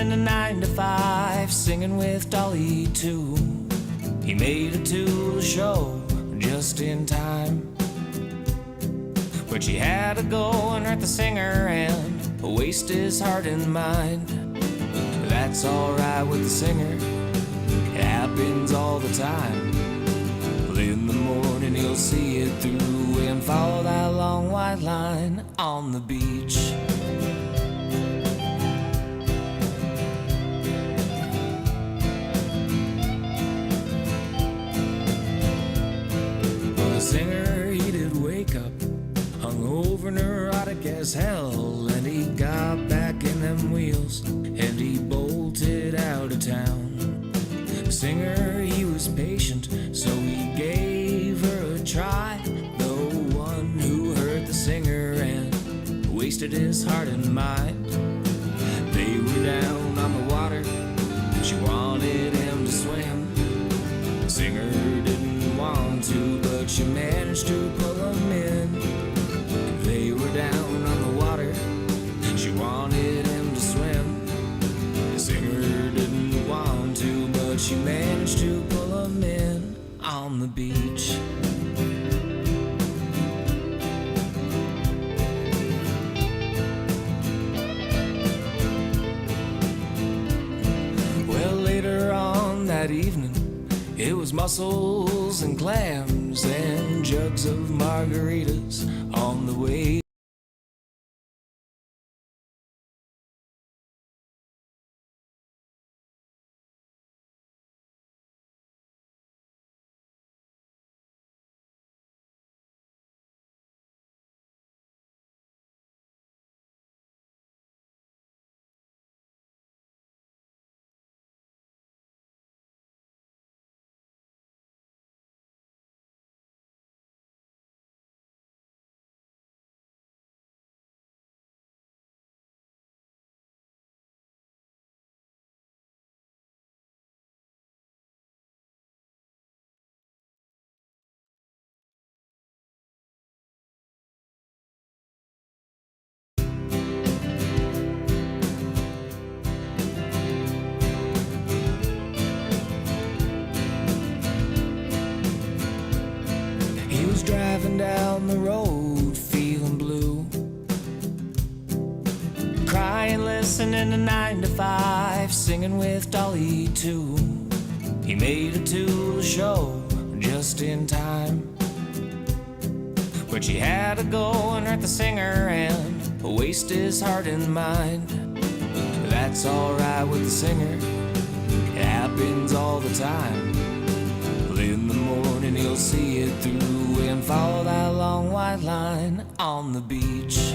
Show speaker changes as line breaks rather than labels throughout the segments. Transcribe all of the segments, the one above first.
in a 9 to 5, singing with Dolly too. He made it to the show just in time, but she had to go and hurt the singer and waste his heart and mind. That's alright with the singer, it happens all the time. Well, in the morning he'll see it through and follow that long white line on the beach. Well, the singer, he did wake up hungover, neurotic as hell, and he got back in them wheels and he bolted out of town. The singer, he was patient, so he gave her a try. The one who hurt the singer and wasted his heart and mind. They were down on the water, she wanted him to swim. The singer didn't want to, but she managed to pull him in. They were down on the water, she wanted him to swim. The singer didn't want to, but she managed to pull him in on the beach. Well, later on that evening, it was mussels and clams and jugs of margaritas on the way. Driving down the road, feeling blue, crying, listening to 9 to 5, singing with Dolly too. He made it to the show just in time, but she had to go and hurt the singer and waste his heart and mind. That's alright with the singer, it happens all the time. Well, in the morning he'll see it through and follow that long white line on the beach.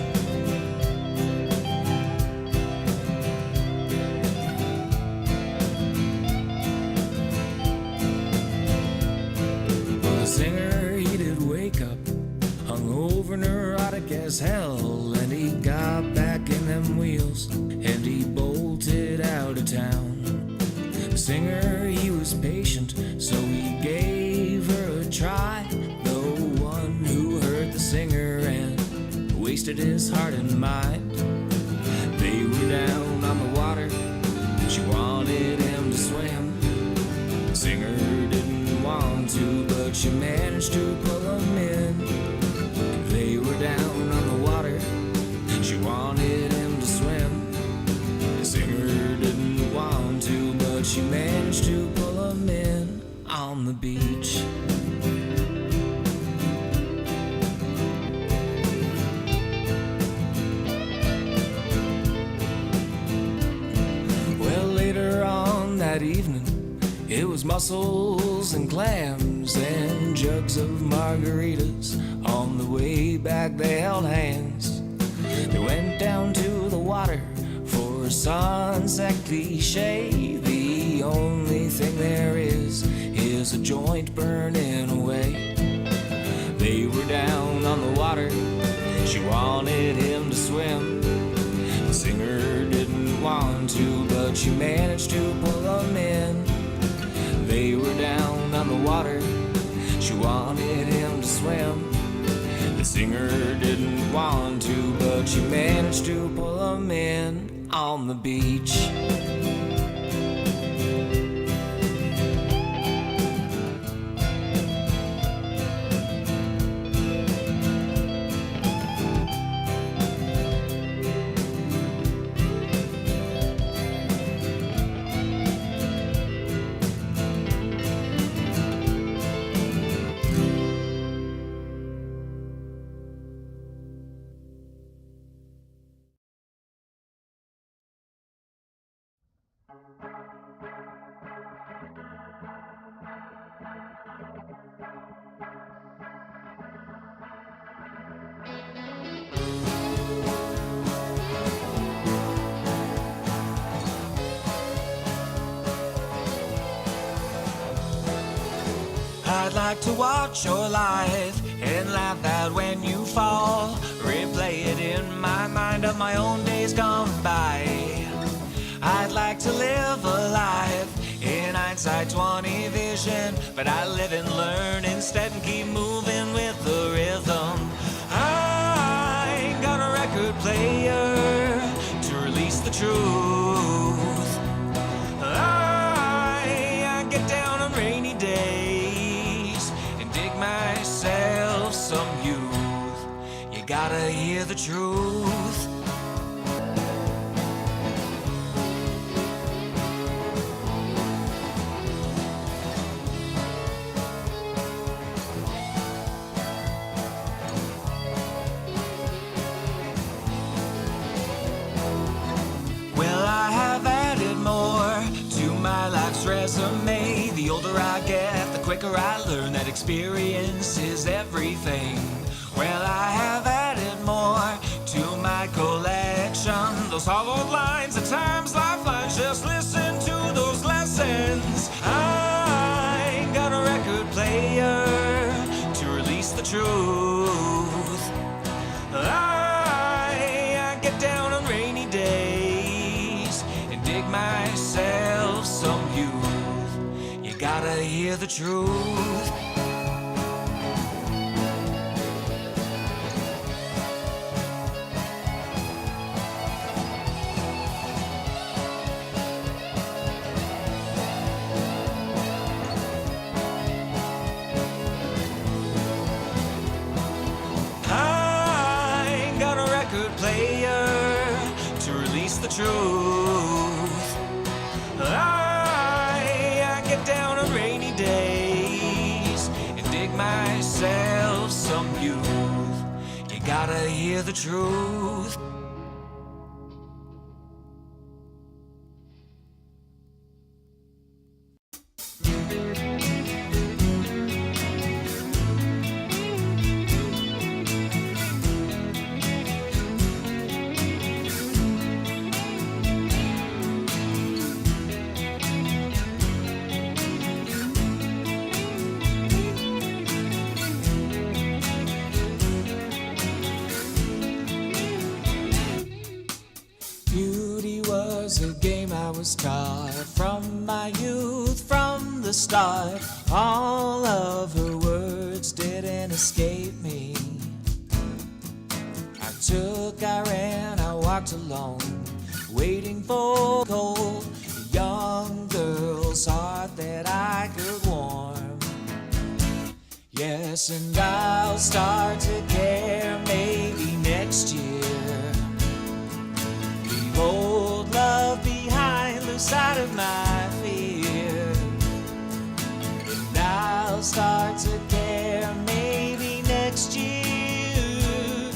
Well, the singer, he did wake up hungover, neurotic as hell, and he got back in them wheels and he bolted out of town. The singer, he was patient, so he gave her a try. Who hurt the singer and wasted his heart and mind. They were down on the water, she wanted him to swim. The singer didn't want to, but she managed to pull him in. They were down on the water, she wanted him to swim. The singer didn't want to, but she managed to pull him in on the beach. That evening, it was mussels and clams and jugs of margaritas. On the way back they held hands. They went down to the water for a sunset cliche. The only thing there is a joint burning away. They were down on the water, she wanted him to swim. The singer didn't want to, but she managed to pull him in. They were down on the water, she wanted him to swim. The singer didn't want to, but she managed to pull him in on the beach. I'd like to watch your life and laugh at when you fall. Replay it in my mind of my own days gone by. I'd like to live a life in hindsight 20 vision, but I live and learn instead and keep moving with the rhythm. I ain't got a record player to release the truth. I get down on rainy days and dig myself some youth. You gotta hear the truth. Well, I have added more to my life's resume. The older I get, the quicker I learn that experience is everything. Well, I have added more to my collection. Those hollowed lines, at times lifelines, just listen to those lessons. I ain't got a record player to release the truth. I get down on rainy days and dig myself some youth. You gotta hear the truth. Player to release the truth. I get down on rainy days and dig myself some youth. You gotta hear the truth. Beauty was a game I was taught from my youth, from the start. All of her words didn't escape me. I took, I ran, I walked alone, waiting for a cold young girl's heart that I could warm. Yes, and I'll start to care maybe next year. Old love behind the side of my fear, and I'll start to care maybe next year.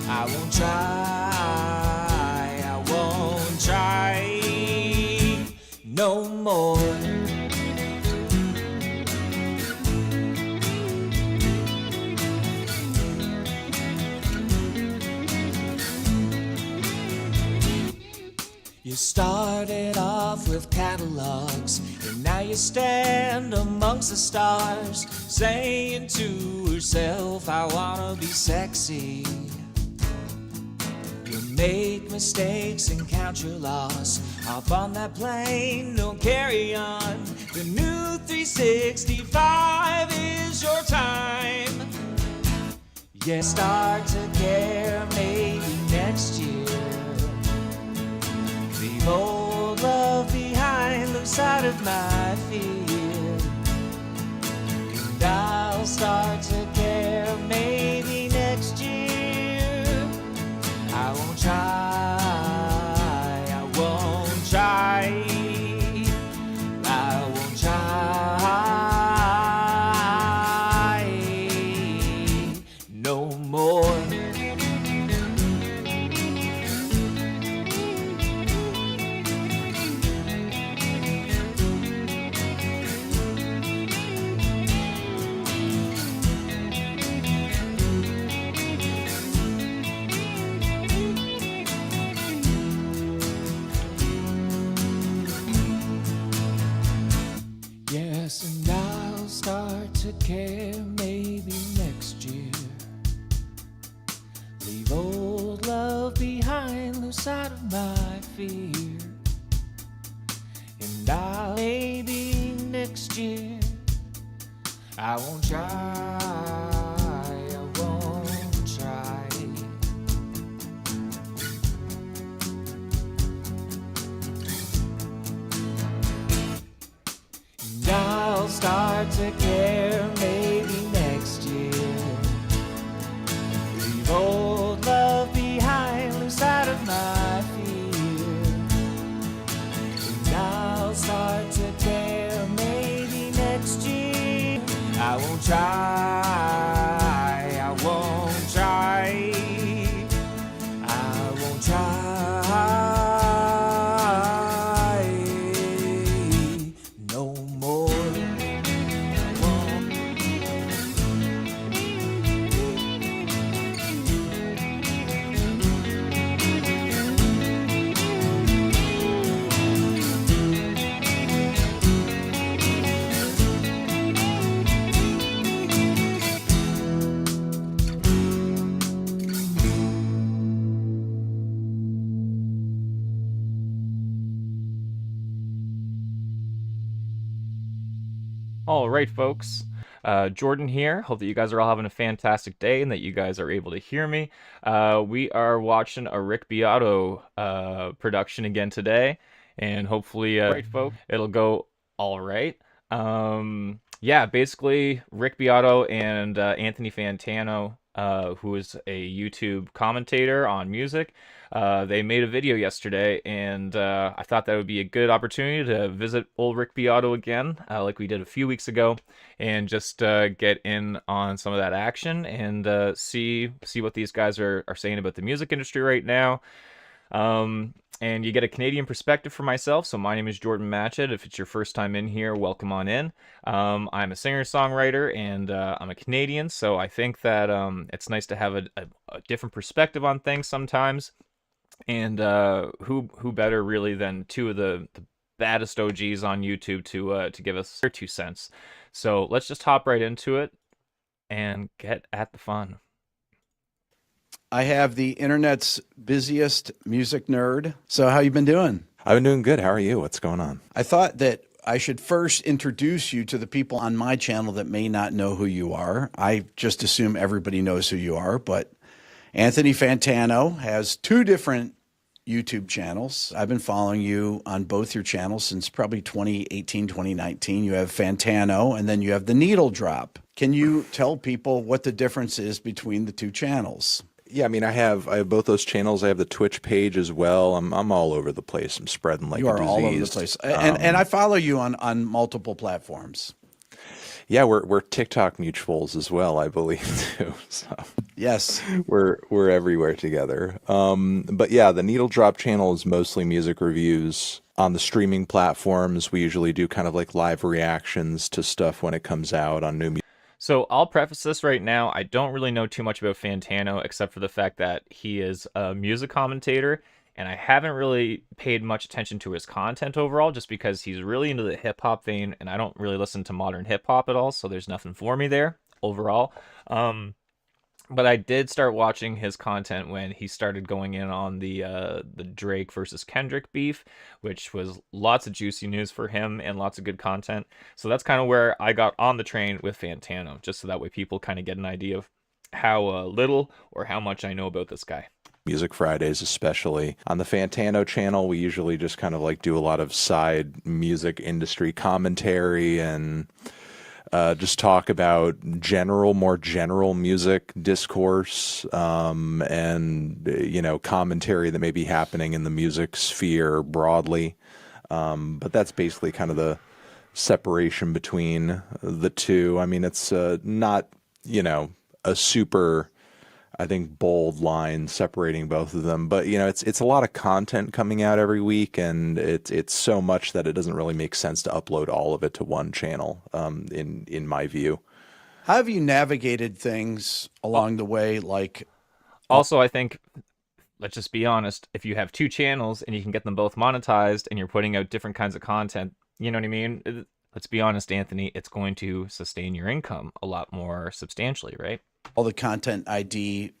I won't try no more. You started off with catalogs, and now you stand amongst the stars, saying to herself, I wanna be sexy. You make mistakes and count your loss. Hop on that plane, don't carry on. The new 365 is your time. Yeah, start to care maybe next year. Leave old love behind, lose sight of my fear, and I'll start to care maybe next year. I won't try, I won't try, I won't try no more. Yes, and I'll start to care maybe next year. Leave old love behind, lose sight of my fear, and I'll maybe next year. I won't try, I won't try. And I'll start to care maybe next year. Leave old love behind, lose sight of my fear, and I'll start to care maybe next year. I won't try, I won't try, I won't try no more. I won't.
All right, folks. Jordan here. Hope that you guys are all having a fantastic day and that you guys are able to hear me. We are watching a Rick Beato production again today, and hopefully it'll go all right. Yeah, basically Rick Beato and Anthony Fantano, who is a YouTube commentator on music. They made a video yesterday, and I thought that would be a good opportunity to visit old Rick Beato again, like we did a few weeks ago, and just get in on some of that action and see what these guys are saying about the music industry right now. And you get a Canadian perspective for myself. So my name is Jordan Matchett. If it's your first time in here, welcome on in. I'm a singer-songwriter, and I'm a Canadian, so I think that it's nice to have a different perspective on things sometimes. And who better really than two of the baddest OGs on YouTube to give us their 2 cents. So let's just hop right into it and get at the fun.
I have the internet's busiest music nerd. So how you been doing?
I've been doing good. How are you? What's going on?
I thought that I should first introduce you to the people on my channel that may not know who you are. I just assume everybody knows who you are, but Anthony Fantano has 2 different YouTube channels. I've been following you on both your channels since probably 2018, 2019. You have Fantano, and then you have the Needle Drop. Can you tell people what the difference is between the 2 channels?
Yeah, I mean, I have both those channels. I have the Twitch page as well. I'm all over the place. I'm spreading like a disease. You are all over the place,
and I follow you on multiple platforms.
Yeah, we're TikTok mutuals as well, I believe too. So
yes,
we're everywhere together. But yeah, the Needle Drop channel is mostly music reviews. On the streaming platforms, we usually do kind of like live reactions to stuff when it comes out on new music.
So I'll preface this right now. I don't really know too much about Fantano except for the fact that he is a music commentator, and I haven't really paid much attention to his content overall just because he's really into the hip-hop vein, and I don't really listen to modern hip-hop at all, so there's nothing for me there overall. But I did start watching his content when he started going in on the Drake versus Kendrick beef, which was lots of juicy news for him and lots of good content. So that's kind of where I got on the train with Fantano, just so that way people kind of get an idea of how little or how much I know about this guy.
Music Fridays, especially. On the Fantano channel, we usually just kind of like do a lot of side music industry commentary and just talk about more general music discourse, and, commentary that may be happening in the music sphere broadly. But that's basically kind of the separation between the two. I mean, it's not, a super, I think, bold line separating both of them, but it's a lot of content coming out every week, and it's so much that it doesn't really make sense to upload all of it to one channel. In my view,
How have you navigated things along the way? Like,
Also, I think, let's just be honest, if you have two channels and you can get them both monetized and you're putting out different kinds of content, you know what I mean? Let's be honest, Anthony, it's going to sustain your income a lot more substantially, right?
all the content ID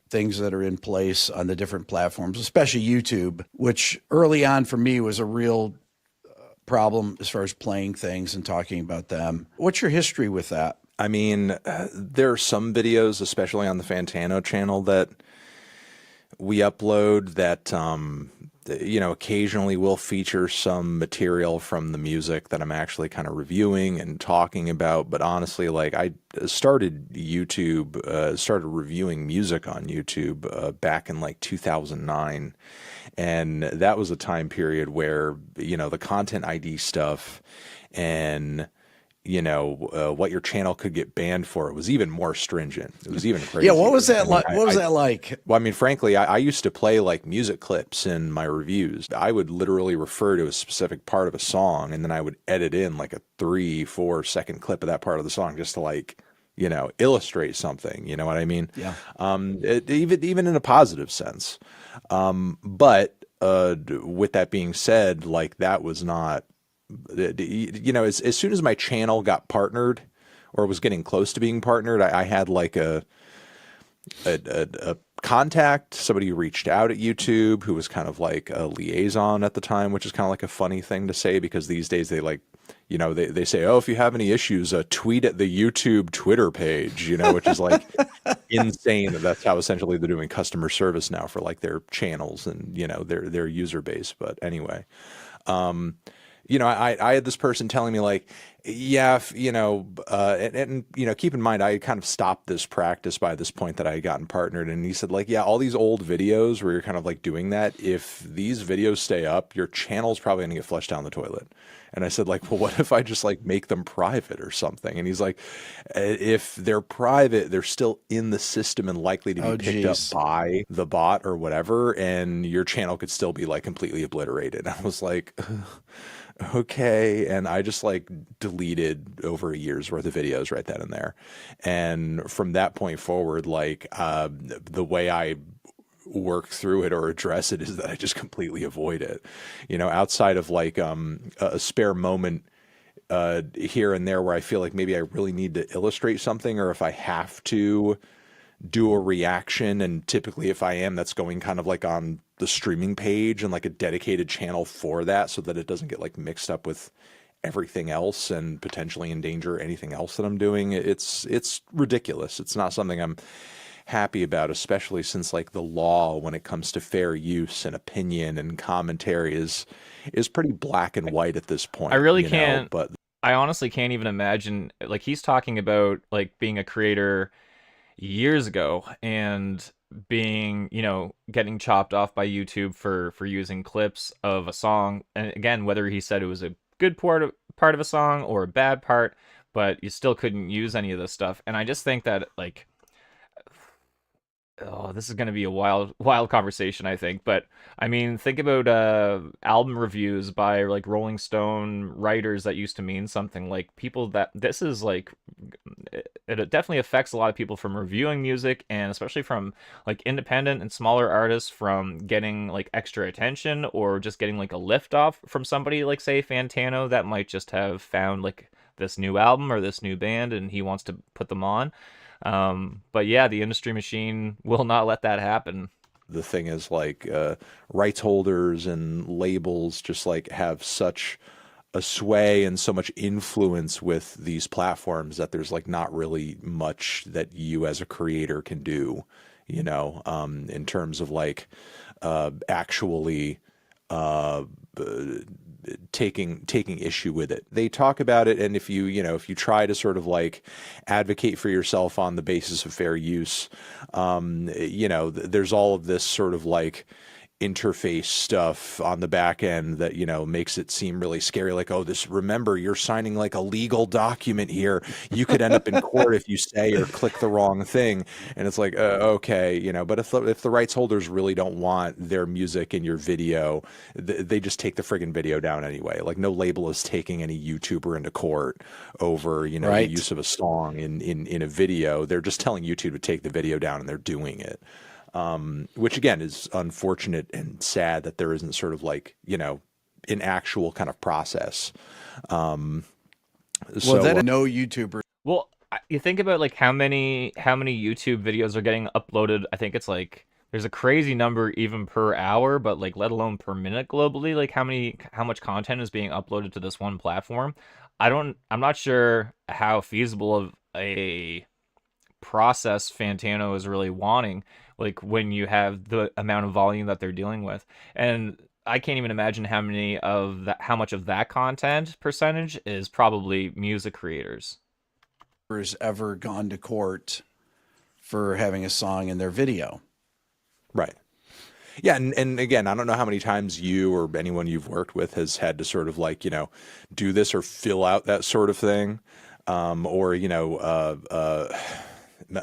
things that are in place on the different platforms, especially YouTube, which early on for me was a real problem as far as playing things and talking about them. What's your history with that?
I mean, there are some videos, especially on the Fantano channel, that we upload that, occasionally will feature some material from the music that I'm actually kind of reviewing and talking about. But honestly, like, I started reviewing music on YouTube back in like 2009. And that was a time period where, the content ID stuff and what your channel could get banned for, it was even more stringent. It was even crazy.
Yeah, what was that like? What was that like?
Well, I mean, frankly, I used to play like music clips in my reviews. I would literally refer to a specific part of a song, and then I would edit in like a 3-4 second clip of that part of the song just to like, illustrate something. You know what I mean?
Yeah.
Even in a positive sense. But with that being said, like, that was not. As soon as my channel got partnered or was getting close to being partnered, I had like a contact, somebody who reached out at YouTube who was kind of like a liaison at the time, which is kind of like a funny thing to say because these days they like, they say, oh, if you have any issues, tweet at the YouTube Twitter page, which is like insane. That's how essentially they're doing customer service now for like their channels and, their user base. But anyway, I had this person telling me like, yeah, keep in mind, I had kind of stopped this practice by this point that I had gotten partnered. And he said like, yeah, all these old videos where you're kind of like doing that, if these videos stay up, your channel's probably going to get flushed down the toilet. And I said like, well, what if I just like make them private or something? And he's like, if they're private, they're still in the system and likely to be picked up by the bot or whatever. And your channel could still be like completely obliterated. I was like, okay. And I just like deleted over a year's worth of videos right then and there. And from that point forward, like, the way I work through it or address it is that I just completely avoid it, outside of like, a spare moment, here and there where I feel like maybe I really need to illustrate something, or if I have to do a reaction. And typically if I am, that's going kind of like on the streaming page and like a dedicated channel for that, so that it doesn't get like mixed up with everything else and potentially endanger anything else that I'm doing. It's ridiculous. It's not something I'm happy about, especially since like the law when it comes to fair use and opinion and commentary is pretty black and white at this point.
I really can't,
but
I honestly can't even imagine, like, he's talking about like being a creator years ago and being, getting chopped off by YouTube for using clips of a song. And again, whether he said it was a good part of a song or a bad part, but you still couldn't use any of this stuff. And I just think that like, oh, this is going to be a wild conversation, I think. But I mean, think about album reviews by like Rolling Stone writers that used to mean something. Like, people that this is like, it definitely affects a lot of people from reviewing music, and especially from like independent and smaller artists from getting like extra attention or just getting like a lift off from somebody like, say, Fantano, that might just have found like this new album or this new band and he wants to put them on. But yeah, the industry machine will not let that happen.
the thing is like rights holders and labels just like have such a sway and so much influence with these platforms that there's like not really much that you as a creator can do in terms of like actually uh, taking issue with it. They talk about it, and if you try to sort of like advocate for yourself on the basis of fair use, there's all of this sort of like interface stuff on the back end that makes it seem really scary, like, oh, this, remember, you're signing like a legal document here, you could end up in court if you say or click the wrong thing. And it's like, okay, but if the rights holders really don't want their music in your video, they just take the friggin' video down anyway. Like, no label is taking any YouTuber into court over
Right.
the use of a song in a video. They're just telling YouTube to take the video down, and they're doing it. Which again is unfortunate and sad that there isn't sort of like, an actual kind of process.
Well, that no YouTuber.
Well, you think about like how many YouTube videos are getting uploaded. I think it's like there's a crazy number even per hour, but like let alone per minute globally. Like how much content is being uploaded to this one platform. I'm not sure how feasible of a process Fantano is really wanting, like when you have the amount of volume that they're dealing with. And I can't even imagine how much of that content percentage is probably music creators.
Has ever gone to court for having a song in their video.
Right. Yeah, and again, I don't know how many times you or anyone you've worked with has had to sort of like, do this or fill out that sort of thing. Or,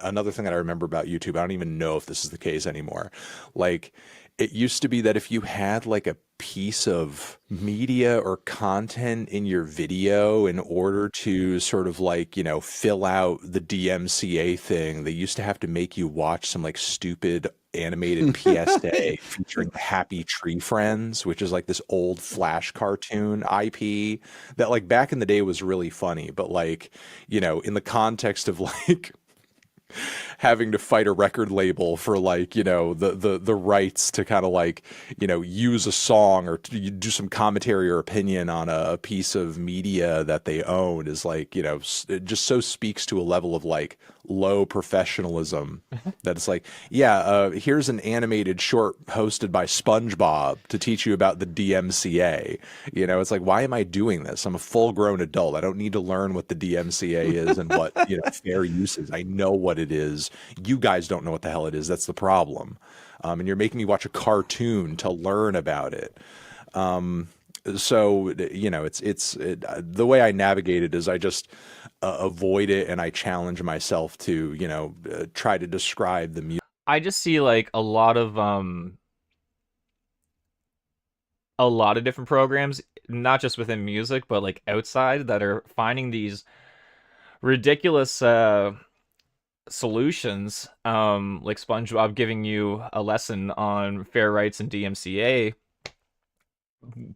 another thing that I remember about YouTube, I don't even know if this is the case anymore. Like, it used to be that if you had like a piece of media or content in your video, in order to sort of like, fill out the DMCA thing, they used to have to make you watch some like stupid animated PSA featuring Happy Tree Friends, which is like this old Flash cartoon IP that like back in the day was really funny, but like, in the context of like having to fight a record label for like, the rights to kind of like, use a song or to do some commentary or opinion on a piece of media that they own is like, it just so speaks to a level of like low professionalism that it's like, here's an animated short hosted by SpongeBob to teach you about the DMCA. It's like, why am I doing this? I'm a full grown adult. I don't need to learn what the DMCA is and what, fair use is. I know what it is. You guys don't know what the hell it is. That's the problem. And you're making me watch a cartoon to learn about it. So, the way I navigate it is I just avoid it, and I challenge myself to, try to describe the music.
I just see like a lot of different programs, not just within music, but like outside, that are finding these ridiculous solutions, like SpongeBob giving you a lesson on fair rights and DMCA.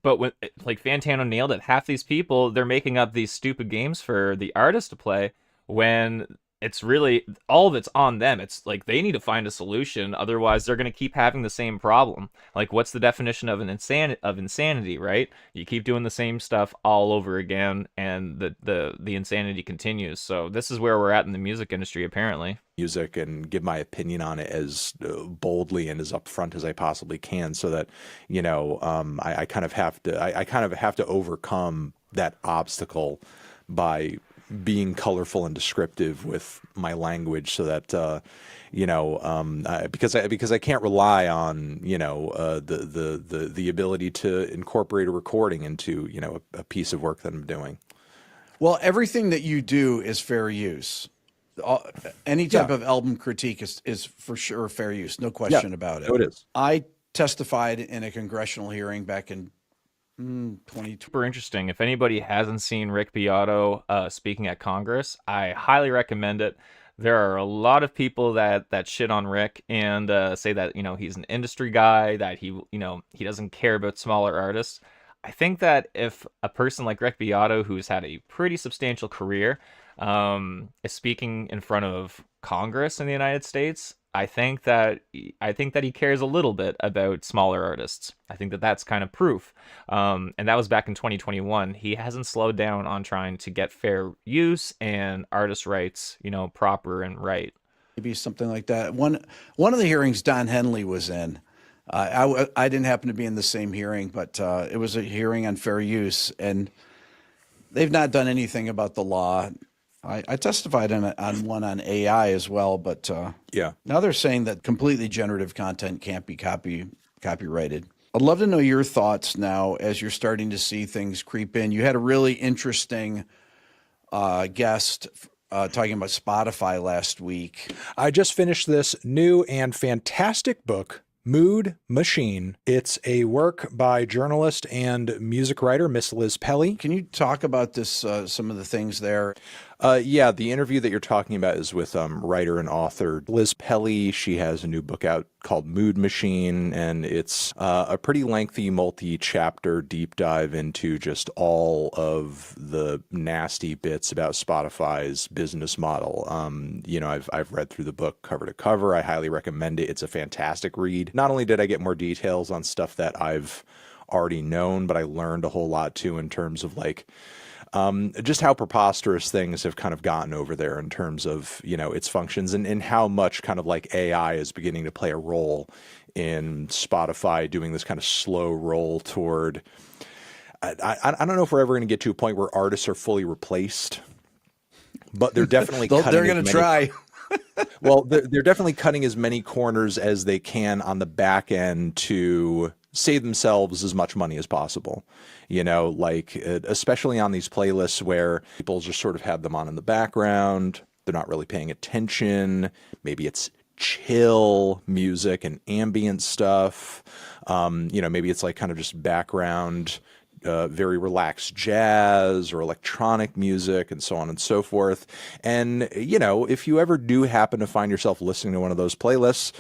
But when like Fantano nailed it, half these people, they're making up these stupid games for the artist to play when it's really all of it's on them. It's like they need to find a solution, otherwise they're going to keep having the same problem. Like, what's the definition of insanity, right? You keep doing the same stuff all over again, and the insanity continues. So this is where we're at in the music industry, apparently.
Music, and give my opinion on it as boldly and as upfront as I possibly can, so that I kind of have to overcome that obstacle by being colorful and descriptive with my language, so that because I can't rely on the ability to incorporate a recording into a piece of work that I'm doing.
Well, everything that you do is fair use. Any type of album critique is for sure fair use, no question about it.
No, it is.
I testified in a congressional hearing back in 2020.
Super interesting. If anybody hasn't seen Rick Beato speaking at Congress, I highly recommend it. There are a lot of people that shit on Rick and say that he's an industry guy, that he doesn't care about smaller artists. I think that if a person like Rick Beato, who's had a pretty substantial career, is speaking in front of Congress in the United States, I think that he cares a little bit about smaller artists. I think that that's kind of proof. And that was back in 2021. He hasn't slowed down on trying to get fair use and artist rights, proper and right.
maybe something like that. One of the hearings Don Henley was in. I didn't happen to be in the same hearing, but it was a hearing on fair use, and they've not done anything about the law. I testified on one on AI as well, but
Yeah.
now they're saying that completely generative content can't be copyrighted. I'd love to know your thoughts now as you're starting to see things creep in. You had a really interesting guest talking about Spotify last week.
I just finished this new and fantastic book, Mood Machine. It's a work by journalist and music writer Miss Liz Pelly.
Can you talk about this, some of the things there?
Yeah, the interview that you're talking about is with writer and author Liz Pelly. She has a new book out called Mood Machine, and it's a pretty lengthy multi-chapter deep dive into just all of the nasty bits about Spotify's business model. I've read through the book cover to cover. I highly recommend it. It's a fantastic read. Not only did I get more details on stuff that I've already known, but I learned a whole lot too in terms of just how preposterous things have kind of gotten over there in terms of, its functions and how much kind of like AI is beginning to play a role in Spotify doing this kind of slow roll toward, I don't know if we're ever going to get to a point where artists are fully replaced, but they're definitely
they're going to try.
Well, they're definitely cutting as many corners as they can on the back end to save themselves as much money as possible. Especially on these playlists where people just sort of have them on in the background. They're not really paying attention. Maybe it's chill music and ambient stuff. Maybe it's like kind of just background, very relaxed jazz or electronic music and so on and so forth. And, if you ever do happen to find yourself listening to one of those playlists,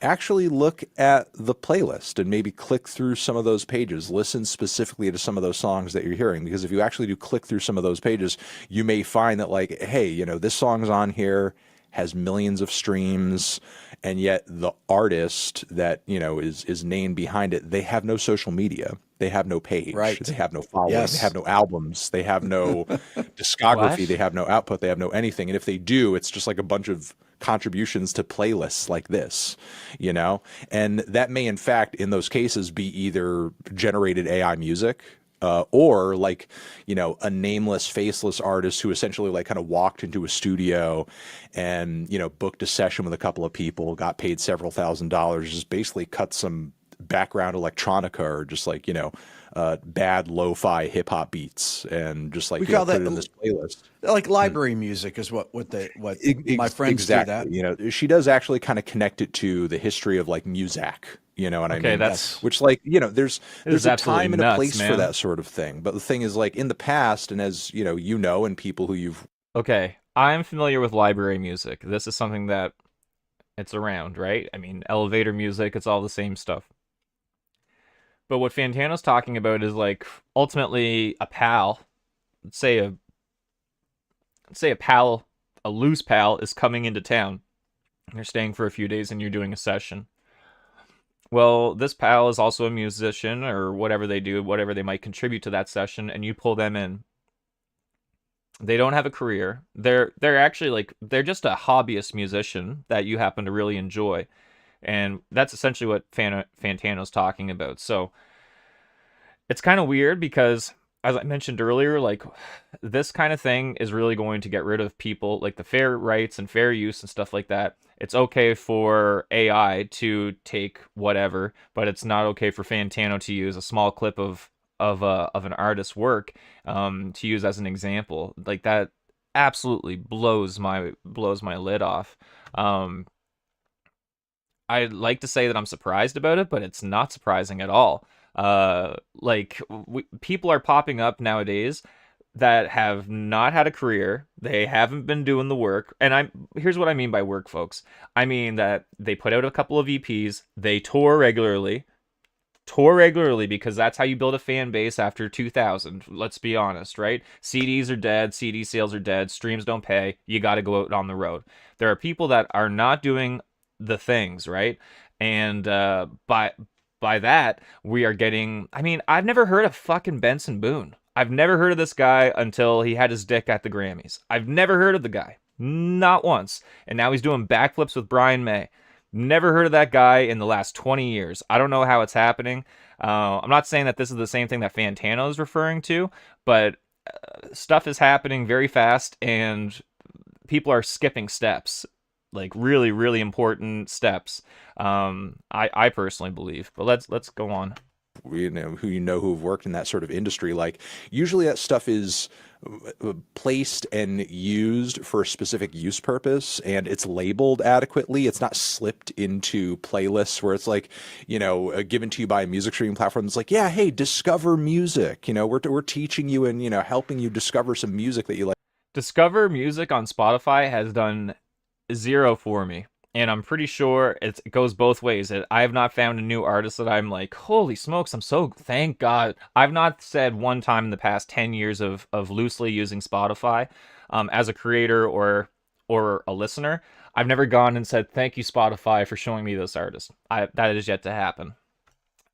actually look at the playlist and maybe click through some of those pages. Listen specifically to some of those songs that you're hearing, because if you actually do click through some of those pages, you may find that hey, this song's on here, has millions of streams, and yet the artist that, is named behind it, they have no social media. They have no page.
Right.
They have no following.
Yes.
They have no albums. They have no discography.
What?
They have no output. They have no anything. And if they do, it's just like a bunch of contributions to playlists like this, and that may in fact in those cases be either generated AI music, or a nameless, faceless artist who essentially kind of walked into a studio and, booked a session with a couple of people, got paid several $1,000s, just basically cut some background electronica or just bad lo-fi hip hop beats and just
We call
put
that
it in this playlist.
like library music is what my friends do that.
She does actually kind of connect it to the history of Muzak. You know what I mean?
Okay, that's
which there's a
absolutely
time and a
nuts,
place
man.
for that sort of thing. But the thing is, in the past, and as and people who you've
Okay, I'm familiar with library music. This is something that it's around, right? I mean, elevator music, it's all the same stuff. But what Fantano's talking about is ultimately a pal, say a loose pal is coming into town. You're staying for a few days and you're doing a session. Well, this pal is also a musician or whatever they do, whatever they might contribute to that session, and you pull them in. They don't have a career. They're actually they're just a hobbyist musician that you happen to really enjoy. And that's essentially what Fantano's talking about. So it's kind of weird because, as I mentioned earlier, this kind of thing is really going to get rid of people, the fair rights and fair use and stuff like that. It's okay for AI to take whatever, but it's not okay for Fantano to use a small clip of an artist's work to use as an example. That absolutely blows my lid off. I'd like to say that I'm surprised about it, but it's not surprising at all. People are popping up nowadays that have not had a career. They haven't been doing the work. And here's what I mean by work, folks. I mean that they put out a couple of EPs. They tour regularly because that's how you build a fan base after 2000. Let's be honest, right? CDs are dead. CD sales are dead. Streams don't pay. You got to go out on the road. There are people that are not doing the things, right? And by that, we are getting... I mean, I've never heard of fucking Benson Boone. I've never heard of this guy until he had his dick at the Grammys. I've never heard of the guy. Not once. And now he's doing backflips with Brian May. Never heard of that guy in the last 20 years. I don't know how it's happening. I'm not saying that this is the same thing that Fantano is referring to, but stuff is happening very fast and people are skipping steps, like really, really important steps. I personally believe, but let's go on.
Who have worked in that sort of industry, like usually that stuff is placed and used for a specific use purpose, and it's labeled adequately. It's not slipped into playlists where it's like, given to you by a music streaming platform. It's like, yeah, hey, discover music. We're teaching you and helping you discover some music that you like.
Discover music on Spotify has done zero for me. And I'm pretty sure it goes both ways. I have not found a new artist that I'm like, holy smokes, thank God. I've not said one time in the past 10 years of loosely using Spotify as a creator or a listener. I've never gone and said, thank you, Spotify, for showing me this artist. That is yet to happen.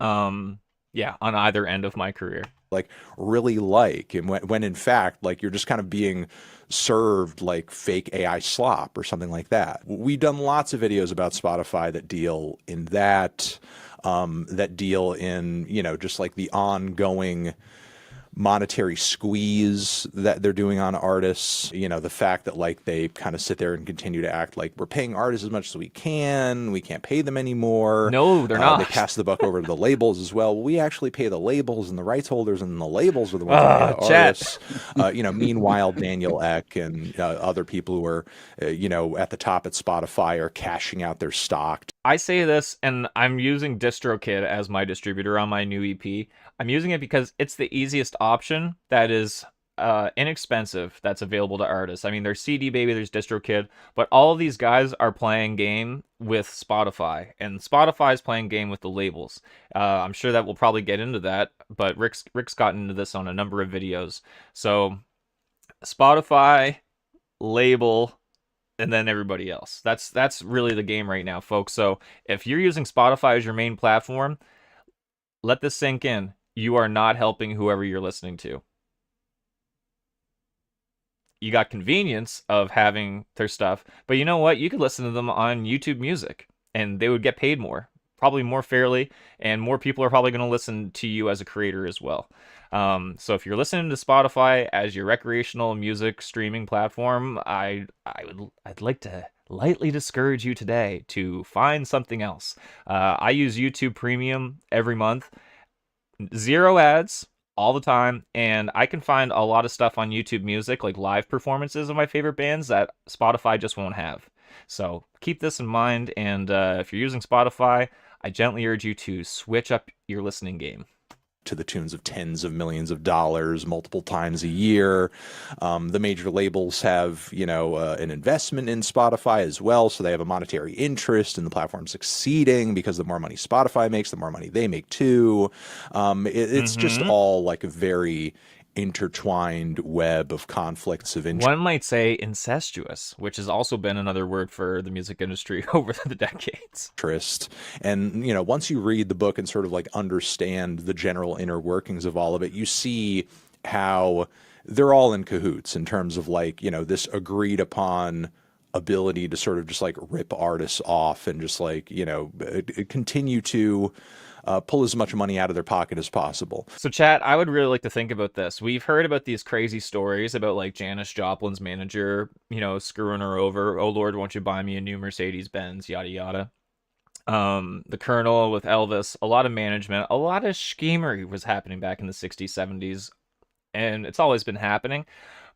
Yeah, on either end of my career.
Like really like, and when in fact, like you're just kind of being served like fake AI slop or something like that. We've done lots of videos about Spotify that deal in that deal in, just like the ongoing monetary squeeze that they're doing on artists, the fact that like they kind of sit there and continue to act like we're paying artists as much as we can't pay them anymore.
No, they're not.
They pass the buck over to the labels as well. We actually pay the labels and the rights holders, and the labels are the ones that pay the artists. Meanwhile, Daniel Ek and other people who are at the top at Spotify are cashing out their stock.
I say this, and I'm using DistroKid as my distributor on my new EP. I'm using it because it's the easiest option that is inexpensive that's available to artists. I mean, there's CD Baby, there's DistroKid, but all of these guys are playing game with Spotify, and Spotify is playing game with the labels. I'm sure that we'll probably get into that, but Rick's gotten into this on a number of videos. So Spotify, label, and then everybody else. That's really the game right now, folks. So if you're using Spotify as your main platform, let this sink in. You are not helping whoever you're listening to. You got convenience of having their stuff, but you know what? You could listen to them on YouTube Music, and they would get paid more, probably more fairly, and more people are probably going to listen to you as a creator as well. So if you're listening to Spotify as your recreational music streaming platform, I'd like to lightly discourage you today to find something else. I use YouTube Premium every month. 0 ads all the time, and I can find a lot of stuff on YouTube Music, like live performances of my favorite bands that Spotify just won't have. So keep this in mind, and if you're using Spotify, I gently urge you to switch up your listening game.
To the tunes of tens of millions of dollars multiple times a year. The major labels have, an investment in Spotify as well, so they have a monetary interest in the platform succeeding, because the more money Spotify makes, the more money they make too. It's just all like a very intertwined web of conflicts of interest.
One might say incestuous, which has also been another word for the music industry over the decades.
And, once you read the book and sort of like understand the general inner workings of all of it, you see how they're all in cahoots in terms of like, this agreed upon ability to sort of just like rip artists off and just like, continue to pull as much money out of their pocket as possible.
So chat, I would really like to think about this. We've heard about these crazy stories about like Janis Joplin's manager, screwing her over. Oh Lord, won't you buy me a new Mercedes-Benz, yada yada. The Colonel with Elvis, a lot of management, a lot of schemery was happening back in the 60s, 70s, and it's always been happening.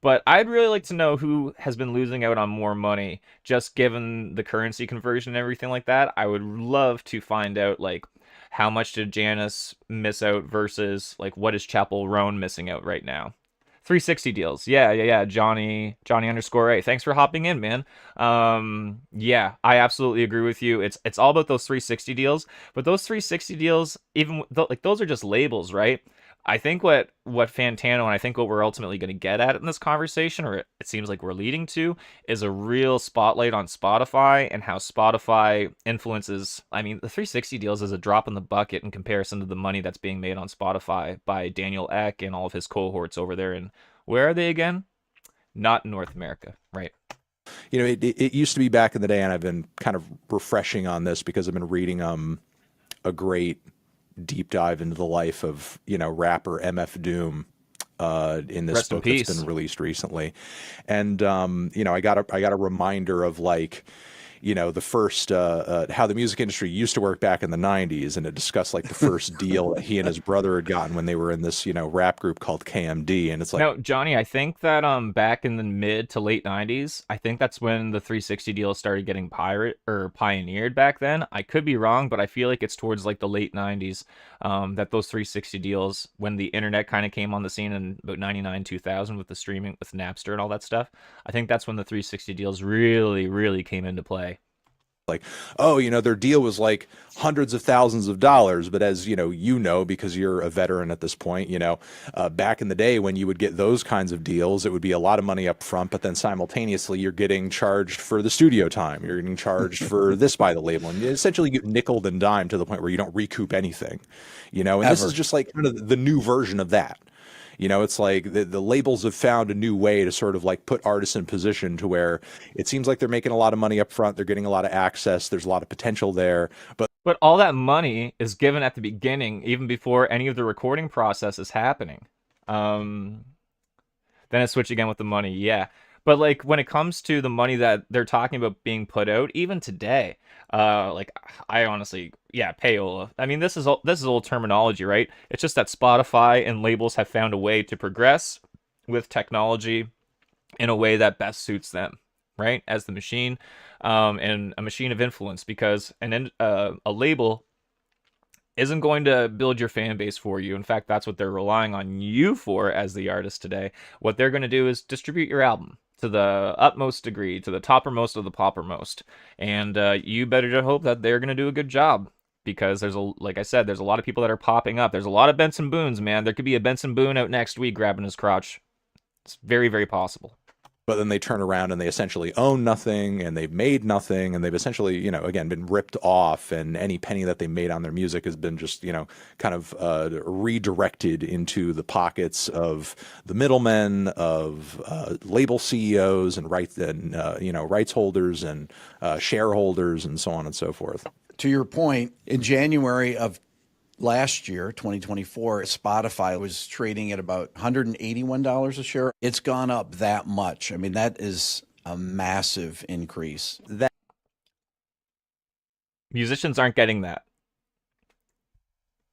But I'd really like to know who has been losing out on more money, just given the currency conversion and everything like that. I would love to find out, like, how much did Janis miss out versus, like, what is Chapel Roan missing out right now? 360 deals. Yeah. Johnny _A. Thanks for hopping in, man. Yeah, I absolutely agree with you. It's all about those 360 deals, but those 360 deals, even like those are just labels, right? I think what Fantano, and I think what we're ultimately going to get at in this conversation, or it seems like we're leading to, is a real spotlight on Spotify and how Spotify influences. I mean, the 360 deals is a drop in the bucket in comparison to the money that's being made on Spotify by Daniel Ek and all of his cohorts over there. And where are they again? Not in North America, right?
You know, it used to be back in the day, and I've been kind of refreshing on this because I've been reading a great deep dive into the life of, you know, rapper MF Doom in this
Rest in
book that's
peace.
been released recently. And you know, I got a reminder of, like, you know, the first how the music industry used to work back in the 90s, and it discussed like the first deal that he and his brother had gotten when they were in this, you know, rap group called KMD. And it's like,
No, Johnny, I think that back in the mid to late 90s, I think that's when the 360 deals started getting pioneered back then. I could be wrong, but I feel like it's towards like the late 90s that those 360 deals, when the internet kind of came on the scene in about 99 2000 with the streaming with Napster and all that stuff. I think that's when the 360 deals really came into play.
like, oh, you know, their deal was like hundreds of thousands of dollars. But as you know, because you're a veteran at this point, you know, back in the day when you would get those kinds of deals, it would be a lot of money up front, but then simultaneously you're getting charged for the studio time. You're getting charged for this by the label, and you essentially get nickeled and dimed to the point where you don't recoup anything, you know, and this is just like kind of the new version of that. You know, it's like the labels have found a new way to sort of like put artists in position to where it seems like they're making a lot of money up front. They're getting a lot of access. There's a lot of potential there.
But all that money is given at the beginning, even before any of the recording process is happening. Then I switch again with the money, yeah. But like when it comes to the money that they're talking about being put out, even today, like I honestly, yeah, payola. I mean, this is old terminology, right? It's just that Spotify and labels have found a way to progress with technology in a way that best suits them, right? As the machine, and a machine of influence, because a label isn't going to build your fan base for you. In fact, that's what they're relying on you for as the artist today. What they're going to do is distribute your album to the utmost degree, to the toppermost of the poppermost. And you better hope that they're going to do a good job, because like I said, there's a lot of people that are popping up. There's a lot of Benson Boones, man. There could be a Benson Boone out next week grabbing his crotch. It's very possible.
But then they turn around and they essentially own nothing, and they've made nothing, and they've essentially, you know, again, been ripped off, and any penny that they made on their music has been just, you know, kind of redirected into the pockets of the middlemen, of label CEOs and rights holders and shareholders and so on and so forth.
To your point, in January of last year, 2024, Spotify was trading at about $181 a share. It's gone up that much. I mean, that is a massive increase.
Musicians aren't getting that.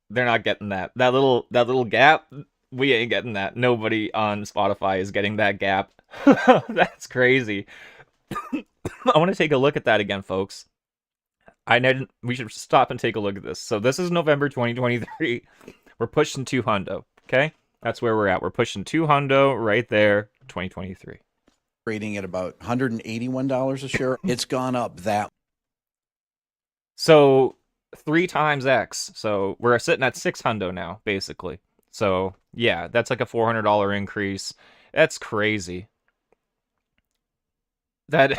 They're not getting that. That little gap, we ain't getting that. Nobody on Spotify is getting that gap. That's crazy. I want to take a look at that again, folks. We should stop and take a look at this. So this is November 2023. We're pushing 200, okay? That's where we're at. We're pushing 200 right there, 2023.
Trading at about $181 a share. It's gone up that.
So 3 times X. So we're sitting at 600 now, basically. So yeah, that's like a $400 increase. That's crazy. That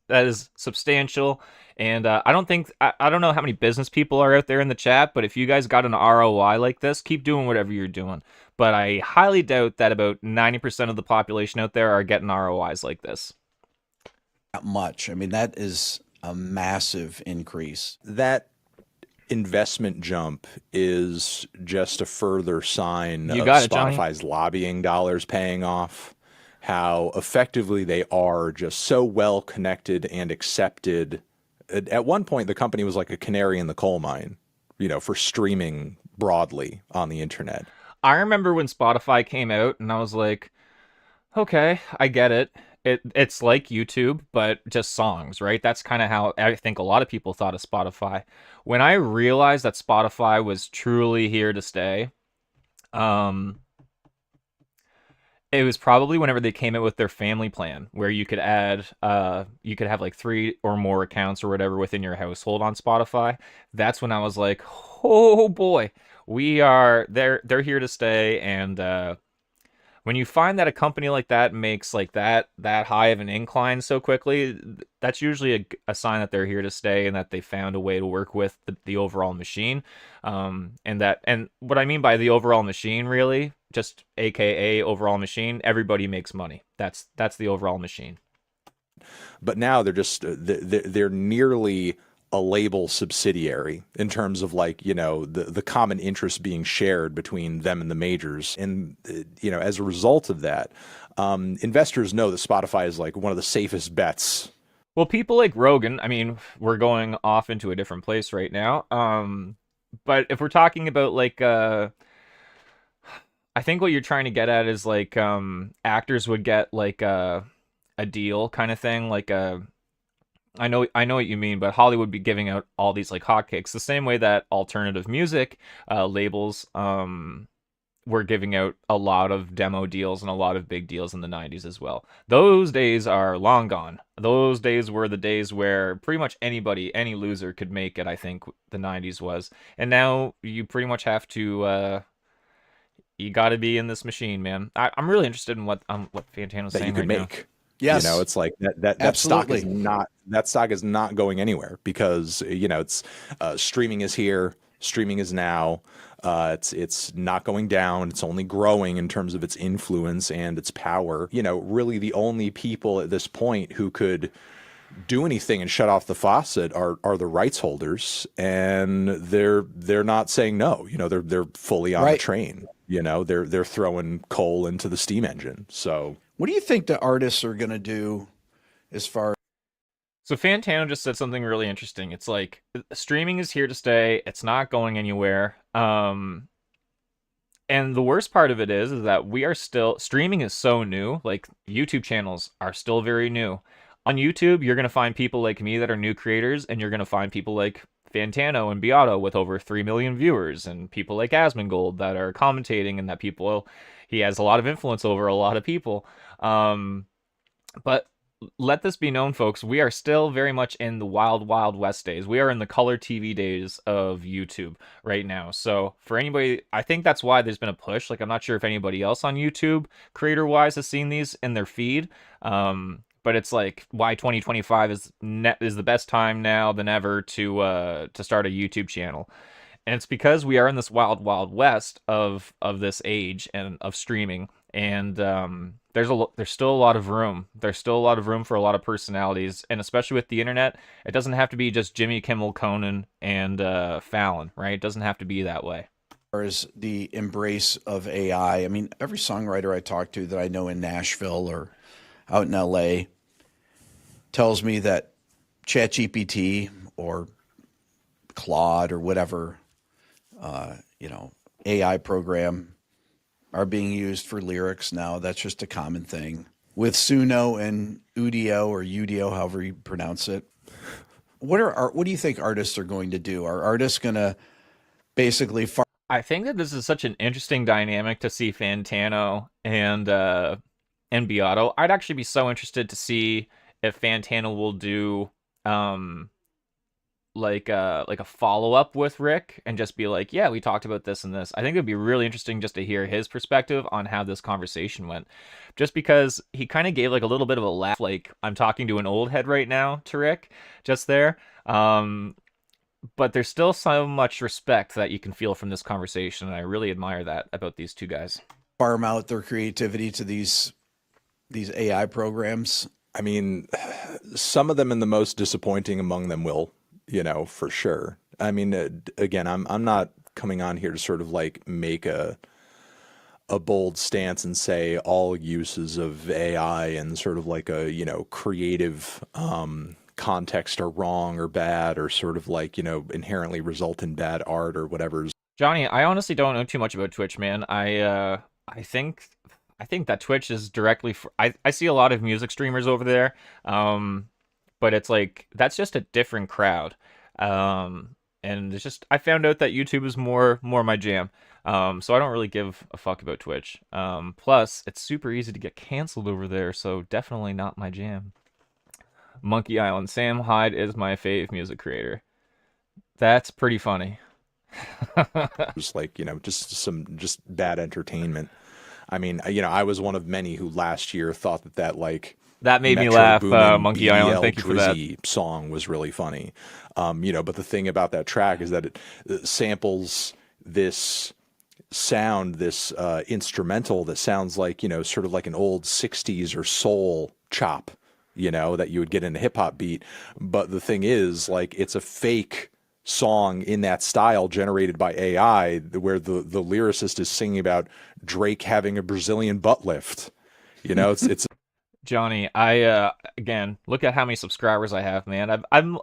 is substantial. And I don't know how many business people are out there in the chat, but if you guys got an ROI like this, keep doing whatever you're doing. But I highly doubt that about 90% of the population out there are getting ROIs like this.
Not much. I mean, that is a massive increase.
That investment jump is just a further sign of
Johnny.
Spotify's lobbying dollars paying off. How effectively they are just so well connected and accepted. At one point, the company was like a canary in the coal mine, you know, for streaming broadly on the internet.
I remember when Spotify came out, and I was like, okay, I get it. It's like YouTube, but just songs, right? That's kind of how I think a lot of people thought of Spotify. When I realized that Spotify was truly here to stay, it was probably whenever they came out with their family plan, where you could have like 3 or more accounts or whatever within your household on Spotify. That's when I was like, oh boy, they're here to stay. And when you find that a company like that makes like that high of an incline so quickly, that's usually a sign that they're here to stay and that they found a way to work with the overall machine. And what I mean by the overall machine, really, just AKA overall machine, everybody makes money. That's the overall machine.
But now they're just they're nearly a label subsidiary in terms of like, the common interest being shared between them and the majors. And, as a result of that, investors know that Spotify is like one of the safest bets.
Well, people like Rogan, I mean, we're going off into a different place right now. But if we're talking about like, I think what you're trying to get at is like, actors would get like a deal kind of thing, like I know what you mean, but Hollywood be giving out all these like hotcakes, the same way that alternative music labels were giving out a lot of demo deals and a lot of big deals in the 90s as well. Those days are long gone. Those days were the days where pretty much anybody, any loser could make it, I think the 90s was. And now you pretty much have to you got to be in this machine, man. I'm really interested in what Fantano's
that
saying
you could
right
make.
Yes.
It's like that stock is not going anywhere because it's streaming is here, streaming is now. It's not going down. It's only growing in terms of its influence and its power. Really the only people at this point who could do anything and shut off the faucet are the rights holders, and they're not saying no. They're fully on the train. They're throwing coal into the steam engine. So
what do you think the artists are going to do as far?
So Fantano just said something really interesting. It's like streaming is here to stay. It's not going anywhere. And the worst part of it is that we are still, streaming is so new. Like YouTube channels are still very new. On YouTube, you're going to find people like me that are new creators, and you're going to find people like Fantano and Beato with over 3 million viewers, and people like Asmongold that are commentating, and that he has a lot of influence over a lot of people. But let this be known, folks, we are still very much in the wild, wild west days. We are in the color TV days of YouTube right now. So for anybody, I think that's why there's been a push. Like, I'm not sure if anybody else on YouTube, creator-wise, has seen these in their feed. But it's like why 2025 is the best time now than ever to start a YouTube channel. And it's because we are in this wild, wild west of this age and of streaming. And there's still a lot of room. There's still a lot of room for a lot of personalities, and especially with the internet, it doesn't have to be just Jimmy Kimmel, Conan, and Fallon, right? It doesn't have to be that way.
As the embrace of AI, I mean, every songwriter I talk to that I know in Nashville or out in LA tells me that ChatGPT or Claude or whatever, AI program are being used for lyrics now. That's just a common thing. With Suno and Udio or Udio, however you pronounce it. What do you think artists are going to do? Are artists going to basically
I think that this is such an interesting dynamic to see Fantano and Beato. I'd actually be so interested to see if Fantano will do like a follow-up with Rick and just be like, yeah, we talked about this and this. I think it'd be really interesting just to hear his perspective on how this conversation went, just because he kind of gave like a little bit of a laugh, like I'm talking to an old head right now to Rick just there. But there's still so much respect that you can feel from this conversation, and I really admire that about these two guys.
Farm out their creativity to these AI programs.
I mean, some of them, and the most disappointing among them, will, for sure. I mean, again, I'm not coming on here to sort of like make a bold stance and say all uses of AI and sort of like a, creative context are wrong or bad, or sort of like, inherently result in bad art or whatever.
Johnny, I honestly don't know too much about Twitch, man. I think that Twitch is directly for, I see a lot of music streamers over there. But it's like, that's just a different crowd. And it's just, I found out that YouTube is more my jam. So I don't really give a fuck about Twitch. Plus, it's super easy to get canceled over there, so definitely not my jam. Monkey Island, Sam Hyde is my fave music creator. That's pretty funny.
Just like, just bad entertainment. I mean, I was one of many who last year thought that like,
that made me
Metro
laugh,
Boomin,
Monkey Island. Thank you for that.
Song was really funny. But the thing about that track is that it samples this sound, this instrumental that sounds like, sort of like an old 60s or soul chop, you know, that you would get in a hip hop beat. But the thing is, like, it's a fake song in that style generated by AI where the lyricist is singing about Drake having a Brazilian butt lift. You know, it's
Johnny, I again, look at how many subscribers I have, man. I'm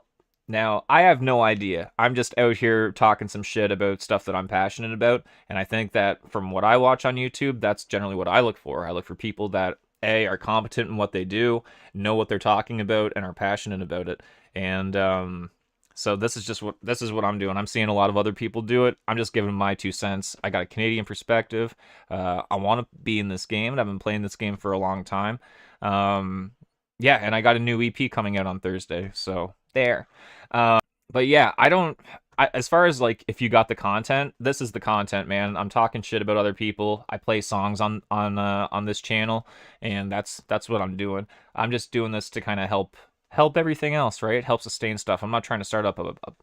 now I have no idea. I'm just out here talking some shit about stuff that I'm passionate about, and I think that from what I watch on YouTube, that's generally what I look for. I look for people that A, are competent in what they do, know what they're talking about, and are passionate about it. And so this is what I'm doing. I'm seeing a lot of other people do it. I'm just giving my 2 cents. I got a Canadian perspective. I want to be in this game, and I've been playing this game for a long time. Yeah, and I got a new EP coming out on Thursday, so there. But yeah, as far as like if you got the content, this is the content, man. I'm talking shit about other people. I play songs on this channel, and that's what I'm doing. I'm just doing this to kind of help everything else, right? Help sustain stuff. I'm not trying to start up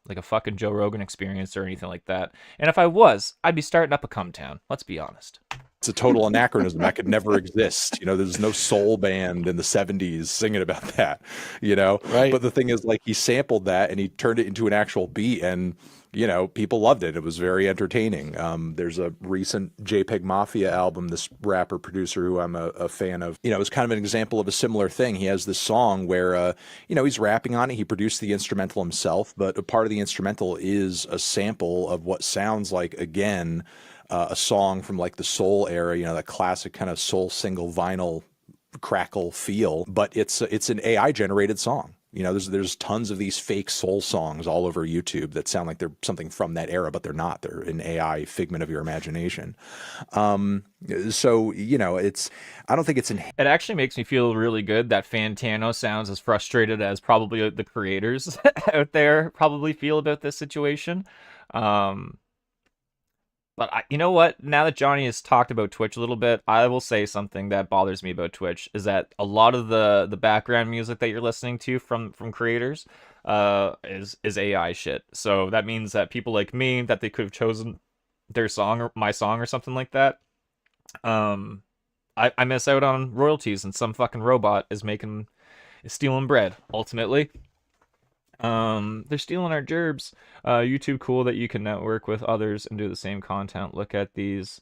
like a fucking Joe Rogan experience or anything like that. And if I was, I'd be starting up a cum town. Let's be honest.
it's a total anachronism. That could never exist. You know, there's no soul band in the 70s singing about that, you know?
Right.
But the thing is, like, he sampled that and he turned it into an actual beat, and, you know, people loved it. It was very entertaining. There's a recent JPEG Mafia album, this rapper producer who I'm a fan of, you know, is kind of an example of a similar thing. He has this song where, you know, he's rapping on it. He produced the instrumental himself, but a part of the instrumental is a sample of what sounds like, again, a song from like the soul era, you know, that classic kind of soul single vinyl crackle feel, but it's an AI generated song. You know, there's tons of these fake soul songs all over YouTube that sound like they're something from that era, but they're not. They're an AI figment of your imagination. So, you know, I don't think it's
It actually makes me feel really good that Fantano sounds as frustrated as probably the creators out there probably feel about this situation. But you know what? Now that Johnny has talked about Twitch a little bit, I will say something that bothers me about Twitch is that a lot of the background music that you're listening to from creators is AI shit. So that means that people like me, that they could have chosen their song or my song or something like that, I miss out on royalties, and some fucking robot is stealing bread ultimately. They're stealing our gerbs. YouTube cool that you can network with others and do the same content. Look at these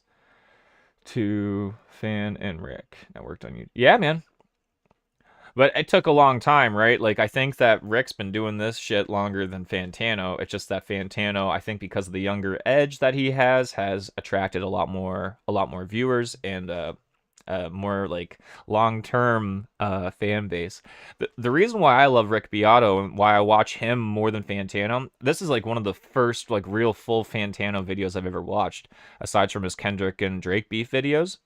two, Fan and Rick networked on YouTube. Yeah, man. But it took a long time, right? Like, I think that Rick's been doing this shit longer than Fantano. It's just that Fantano, I think because of the younger edge that he has attracted a lot more viewers and more like long-term fan base. The reason why I love Rick Beato and why I watch him more than Fantano, this is like one of the first like real full Fantano videos I've ever watched, aside from his Kendrick and Drake beef videos.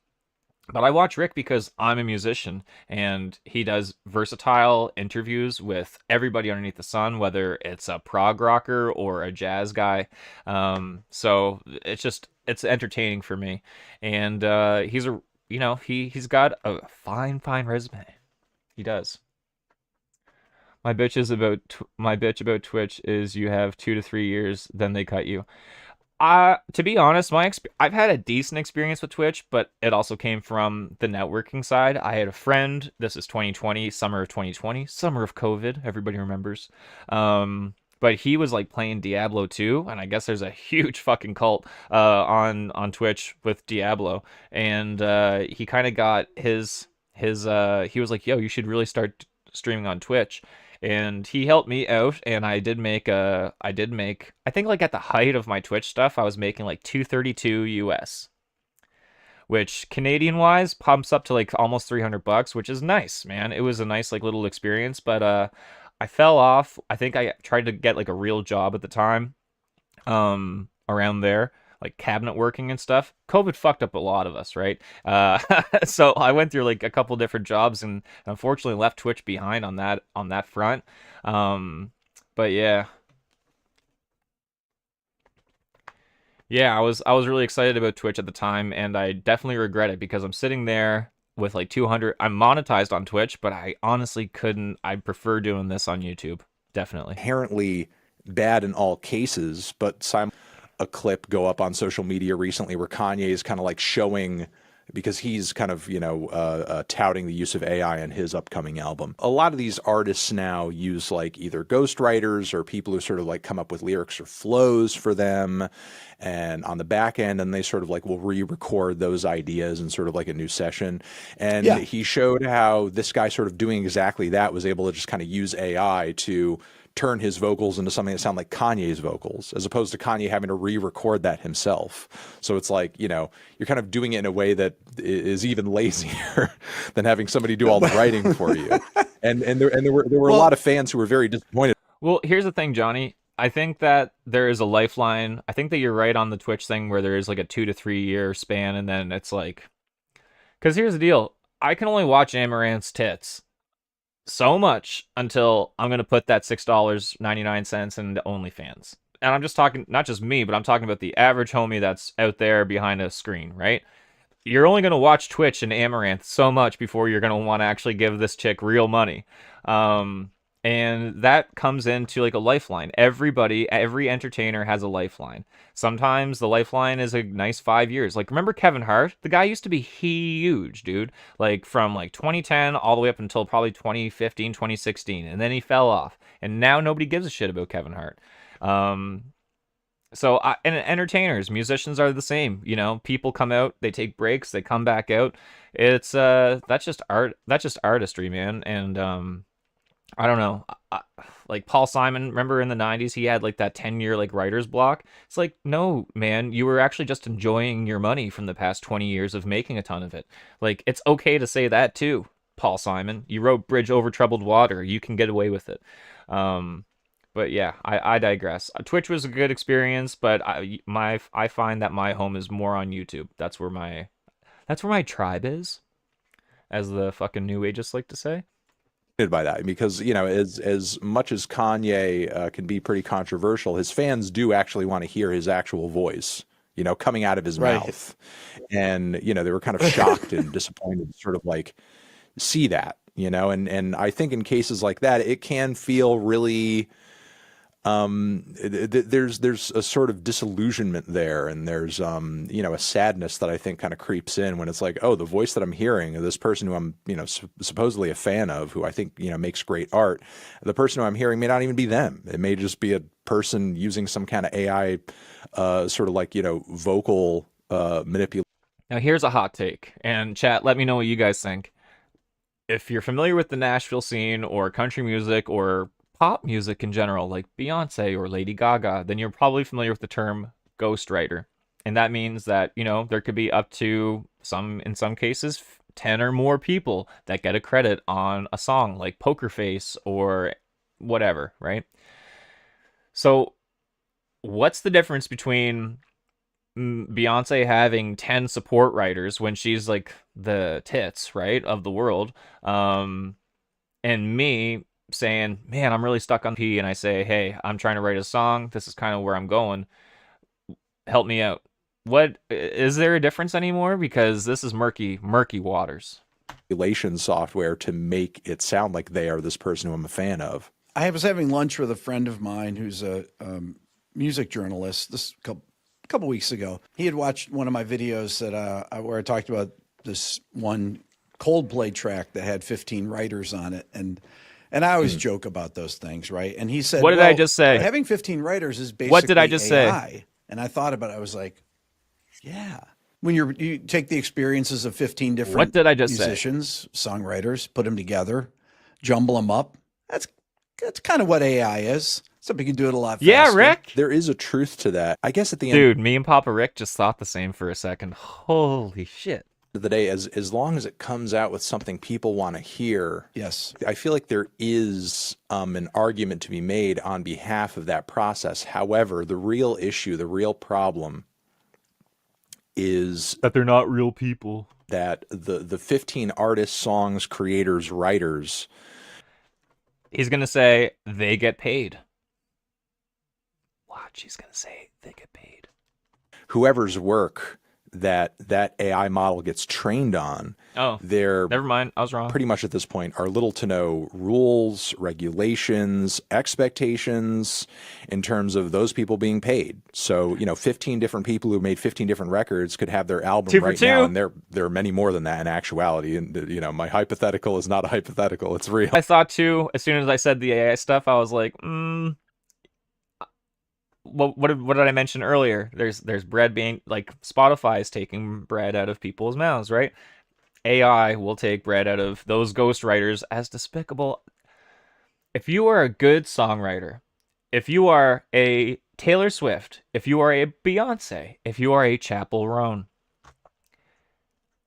But I watch Rick because I'm a musician, and he does versatile interviews with everybody underneath the sun, whether it's a prog rocker or a jazz guy. So it's entertaining for me, and he's got a fine resume. He does. My bitch about Twitch is you have 2 to 3 years, then they cut you. To be honest, I've had a decent experience with Twitch, but it also came from the networking side. I had a friend. This is 2020, summer of 2020, summer of COVID. Everybody remembers. But he was like playing Diablo 2, and I guess there's a huge fucking cult on Twitch with Diablo, and he kind of got his he was like, yo, you should really start streaming on Twitch. And he helped me out, and I think like at the height of my Twitch stuff, I was making like $232 US, which Canadian wise pumps up to like almost $300, which is nice, man. It was a nice like little experience, but I fell off. I think I tried to get like a real job at the time, around there, like cabinet working and stuff. COVID fucked up a lot of us, right? So I went through like a couple different jobs, and unfortunately left Twitch behind on that front. But yeah. Yeah, I was really excited about Twitch at the time, and I definitely regret it because I'm sitting there with like 200. I'm monetized on Twitch, but I honestly couldn't. I prefer doing this on YouTube. Definitely.
inherently bad in all cases, but a clip go up on social media recently where Kanye is kind of like showing because he's kind of, touting the use of AI in his upcoming album. A lot of these artists now use like either ghostwriters or people who sort of like come up with lyrics or flows for them. And on the back end, and they sort of like will re-record those ideas in sort of like a new session. And
Yeah.
he showed how this guy sort of doing exactly that was able to just kind of use AI to turn his vocals into something that sound like Kanye's vocals, as opposed to Kanye having to re-record that himself. So it's like, you're kind of doing it in a way that is even lazier than having somebody do all the writing for you. And there were a lot of fans who were very disappointed.
Well, here's the thing, Johnny. I think that there is a lifeline. I think that you're right on the Twitch thing where there is like a 2 to 3 year span, and then it's like, because here's the deal. I can only watch Amaranth's tits so much until I'm going to put that $6.99 into OnlyFans. And I'm just talking, not just me, but I'm talking about the average homie that's out there behind a screen, right? You're only going to watch Twitch and Amaranth so much before you're going to want to actually give this chick real money. And that comes into like a lifeline. Every entertainer has a lifeline. Sometimes the lifeline is a nice 5 years. Like, remember Kevin Hart? The guy used to be huge, dude. Like, from like 2010 all the way up until probably 2015, 2016. And then he fell off. And now nobody gives a shit about Kevin Hart. And entertainers, musicians are the same. People come out, they take breaks, they come back out. It's that's just art. That's just artistry, man. And I don't know. Like Paul Simon, remember in the 90s, he had like that 10-year like writer's block. It's like, no, man, you were actually just enjoying your money from the past 20 years of making a ton of it. Like, it's okay to say that too, Paul Simon. You wrote Bridge Over Troubled Water. You can get away with it. But yeah, I digress. Twitch was a good experience, but I find that my home is more on YouTube. That's where my tribe is, as the fucking new ages like to say.
By that, because as much as Kanye can be pretty controversial, his fans do actually want to hear his actual voice coming out of his mouth, and they were kind of shocked and disappointed to sort of like see that, and I think in cases like that it can feel really there's a sort of disillusionment there, and there's a sadness that I think kind of creeps in when it's like, oh, the voice that I'm hearing of this person who I'm supposedly a fan of, who I think makes great art, the person who I'm hearing may not even be them. It may just be a person using some kind of AI sort of like vocal manipulation.
Now here's a hot take, and chat, let me know what you guys think. If you're familiar with the Nashville scene or country music or pop music in general, like Beyonce or Lady Gaga, then you're probably familiar with the term ghostwriter. And that means that, there could be up to in some cases, 10 or more people that get a credit on a song like Poker Face or whatever, right? So what's the difference between Beyonce having 10 support writers when she's like the tits, right, of the world, and me saying, man, I'm really stuck on P, and I say, hey, I'm trying to write a song, this is kind of where I'm going, help me out? What is there a difference anymore? Because this is murky waters.
Software to make it sound like they are this person who I'm a fan of.
I was having lunch with a friend of mine who's a music journalist this couple weeks ago. He had watched one of my videos that where I talked about this one Coldplay track that had 15 writers on it, and I always joke about those things, right? And he said,
"What did I just say?
Having 15 writers is basically
what did I just
AI.
Say?"
And I thought about it. I was like, yeah. When you take the experiences of 15 different
what did I just
musicians, songwriters, put them together, jumble them up. That's kind of what AI is. Except you can do it a lot faster.
Yeah, Rick.
There is a truth to that. I guess at the end,
dude, me and Papa Rick just thought the same for a second. Holy shit.
Of the day, as long as it comes out with something people want to hear,
yes,
I feel like there is an argument to be made on behalf of that process. However, the real issue, the real problem is
that they're not real people.
That the 15 artists, songs, creators, writers,
he's gonna say they get paid. Watch, he's gonna say they get paid.
Whoever's work that AI model gets trained on,
Oh,
there
never mind. I was wrong.
pretty much at this point are little to no rules, regulations, expectations in terms of those people being paid. So, 15 different people who made 15 different records could have their album
2 for
right
2.
now, and there are many more than that in actuality. And my hypothetical is not a hypothetical; it's real.
I thought too, as soon as I said the AI stuff, I was like, what did I mention earlier? There's bread being, like, Spotify is taking bread out of people's mouths, right? AI will take bread out of those ghostwriters, as despicable. If you are a good songwriter, if you are a Taylor Swift, if you are a Beyonce, if you are a Chappell Roan,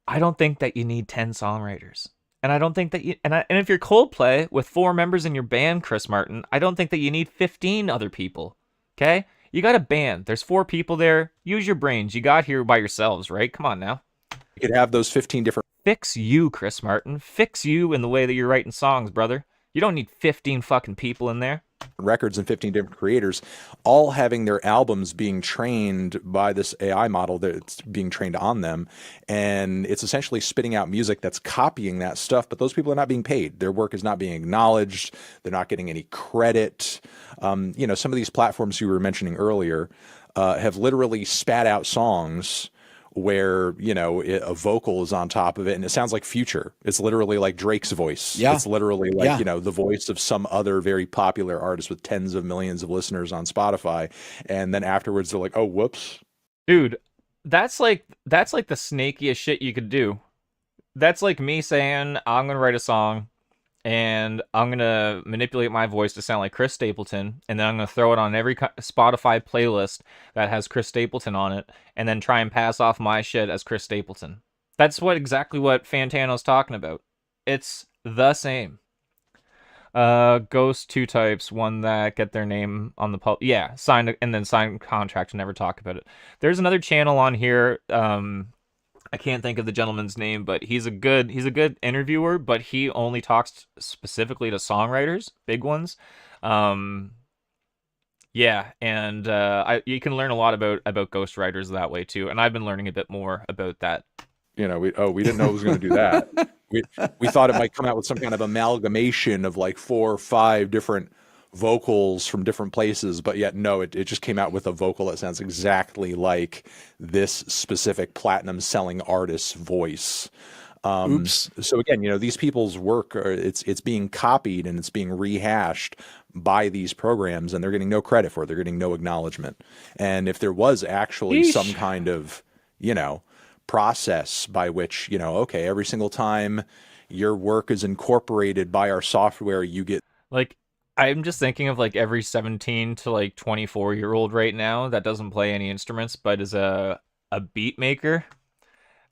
I don't think that you need 10 songwriters. And I don't think that you, and if you're Coldplay with 4 members in your band, Chris Martin, I don't think that you need 15 other people. Okay? You got a band. There's 4 people there. Use your brains. You got here by yourselves, right? Come on now.
You could have those 15 different.
Fix you, Chris Martin. Fix you in the way that you're writing songs, brother. You don't need 15 fucking people in there.
Records and 15 different creators, all having their albums being trained by this AI model that's being trained on them. And it's essentially spitting out music that's copying that stuff, but those people are not being paid. Their work is not being acknowledged. They're not getting any credit. Some of these platforms you were mentioning earlier have literally spat out songs where, a vocal is on top of it and it sounds like Future. It's literally like Drake's voice.
Yeah.
It's literally like, the voice of some other very popular artist with tens of millions of listeners on Spotify. And then afterwards they're like, oh, whoops.
Dude, that's like the snakiest shit you could do. That's like me saying, I'm going to write a song and I'm going to manipulate my voice to sound like Chris Stapleton, and then I'm going to throw it on every Spotify playlist that has Chris Stapleton on it, and then try and pass off my shit as Chris Stapleton. That's exactly what Fantano's talking about. It's the same. Ghost 2 types, one that get their name on the sign contract and never talk about it. There's another channel on here, I can't think of the gentleman's name, but he's a good interviewer, but he only talks specifically to songwriters, big ones. You can learn a lot about ghostwriters that way too, and I've been learning a bit more about that.
We didn't know it was going to do that. we thought it might come out with some kind of amalgamation of like 4 or 5 different vocals from different places, but yet no, it just came out with a vocal that sounds exactly like this specific platinum selling artist's voice.
Oops.
So again, these people's work it's being copied and it's being rehashed by these programs, and they're getting no credit for it. They're getting no acknowledgement. And if there was actually some kind of process by which okay, every single time your work is incorporated by our software, you get
I'm just thinking of every 17 to 24-year-old right now that doesn't play any instruments but is a beat maker.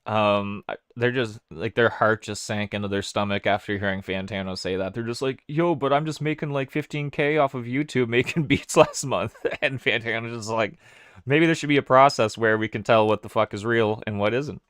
They're just their heart just sank into their stomach after hearing Fantano say that. They're just like, yo, but I'm just making $15K off of YouTube making beats last month. And Fantano's just like, maybe there should be a process where we can tell what the fuck is real and what isn't.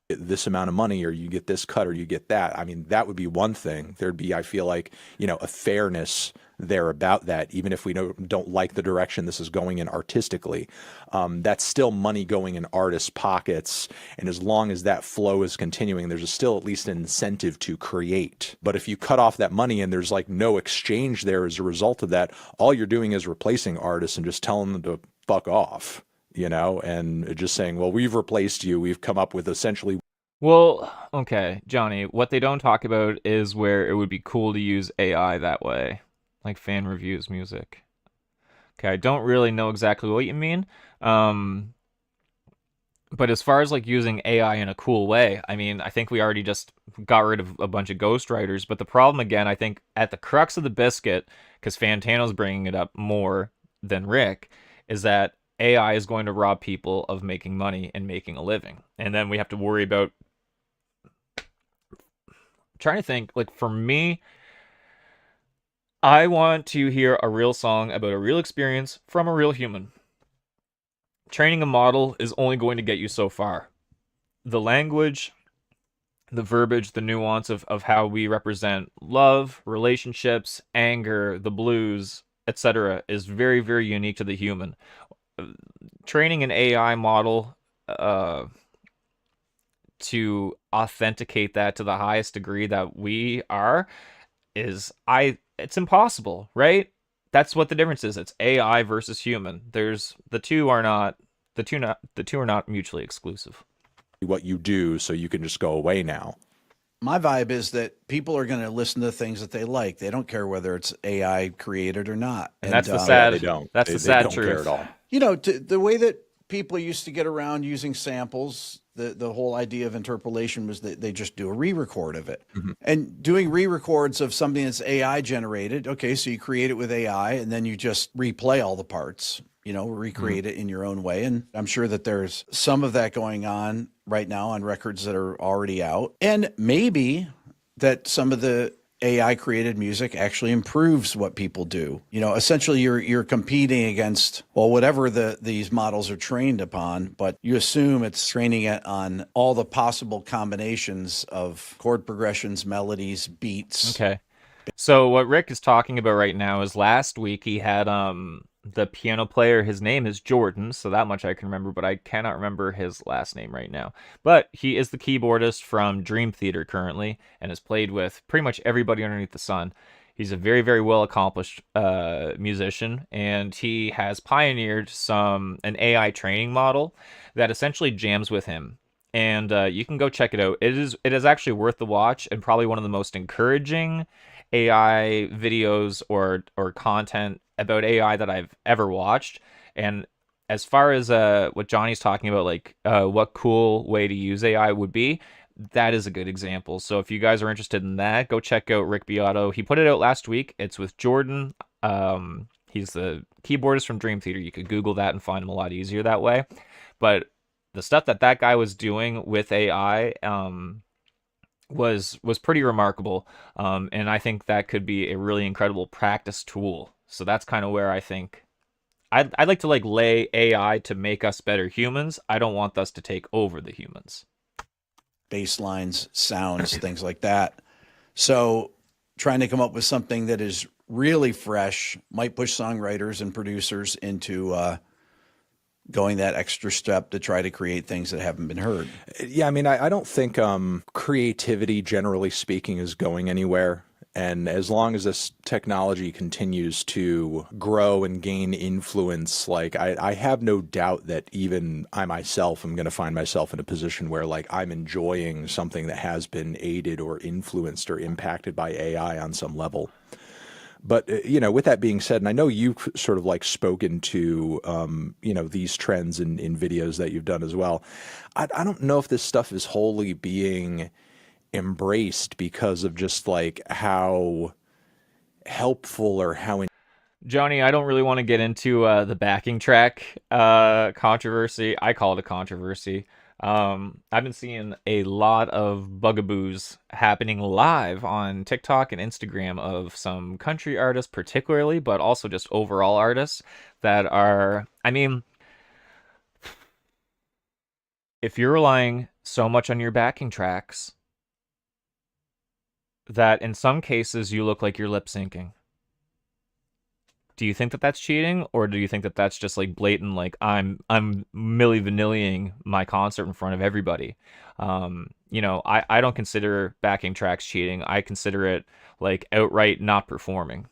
This amount of money, or you get this cut, or you get that. I mean, that would be one thing. There'd be, I feel like, a fairness there about that, even if we don't like the direction this is going in artistically. That's still money going in artists' pockets, and as long as that flow is continuing, there's still at least an incentive to create. But if you cut off that money and there's no exchange there as a result of that, all you're doing is replacing artists and just telling them to fuck off. And just saying, well, we've replaced you. We've come up with essentially.
Well, okay, Johnny, what they don't talk about is where it would be cool to use AI that way, like fan reviews music. Okay, I don't really know exactly what you mean. But as far as using AI in a cool way, I mean, I think we already just got rid of a bunch of ghostwriters. But the problem, again, I think at the crux of the biscuit, because Fantano's bringing it up more than Rick, is that AI is going to rob people of making money and making a living. And then we have to worry about trying to think, for me, I want to hear a real song about a real experience from a real human. Training a model is only going to get you so far. The language, the verbiage, the nuance of how we represent love, relationships, anger, the blues, etc. is very, very unique to the human. Training an AI model to authenticate that to the highest degree that we are it's impossible, right? That's what the difference is. It's AI versus human. The two are not mutually exclusive.
What you do, so you can just go away now.
My vibe is that people are going to listen to things that they like. They don't care whether it's AI created or not.
And that's the sad.
They don't.
That's
they,
the sad
they don't
truth.
care at all.
You know, the way that people used to get around using samples, the whole idea of interpolation was that they just do a re-record of it.
Mm-hmm.
And doing re-records of something that's AI generated, okay, so you create it with AI and then you just replay all the parts, you know, recreate it in your own way. And I'm sure that there's some of that going on right now on records that are already out. And maybe that some of the AI created music actually improves what people do. You know, essentially you're competing against, well, whatever these models are trained upon, but you assume it's training it on all the possible combinations of chord progressions, melodies, beats.
Okay. So what Rick is talking about right now is last week he had the piano player, his name is Jordan, so that much I can remember, but I cannot remember his last name right now. But he is the keyboardist from Dream Theater currently and has played with pretty much everybody underneath the sun. He's a very, very well accomplished musician, and he has pioneered an AI training model that essentially jams with him. And you can go check it out. It is actually worth the watch, and probably one of the most encouraging AI videos or content about AI that I've ever watched. And as far as what Johnny's talking about, like what cool way to use AI would be, that is a good example. So if you guys are interested in that, go check out Rick Beato. He put it out last week. It's with Jordan. He's the keyboardist from Dream Theater. You could Google that and find him a lot easier that way. But the stuff that guy was doing with AI was pretty remarkable, and I think that could be a really incredible practice tool. So that's kind of where I think I'd like to like lay AI to make us better humans. I don't want us to take over the humans.
Bass lines, sounds, things like that. So trying to come up with something that is really fresh might push songwriters and producers into going that extra step to try to create things that haven't been heard.
Yeah, I mean, I don't think creativity, generally speaking, is going anywhere. And as long as this technology continues to grow and gain influence, like I have no doubt that even I myself am going to find myself in a position where like I'm enjoying something that has been aided or influenced or impacted by AI on some level. But, you know, with that being said, and I know you've sort of like spoken to, you know, these trends in videos that you've done as well. I don't know if this stuff is wholly being embraced because of just like how helpful or how
Johnny, I don't really want to get into the backing track controversy. I call it a controversy. I've been seeing a lot of bugaboos happening live on TikTok and Instagram of some country artists particularly, but also just overall artists that are, I mean, if you're relying so much on your backing tracks that in some cases you look like you're lip syncing, do you think that that's cheating, or do you think that that's just like blatant, like I'm Milli Vanilliing my concert in front of everybody? You know, I don't consider backing tracks cheating. I consider it like outright not performing.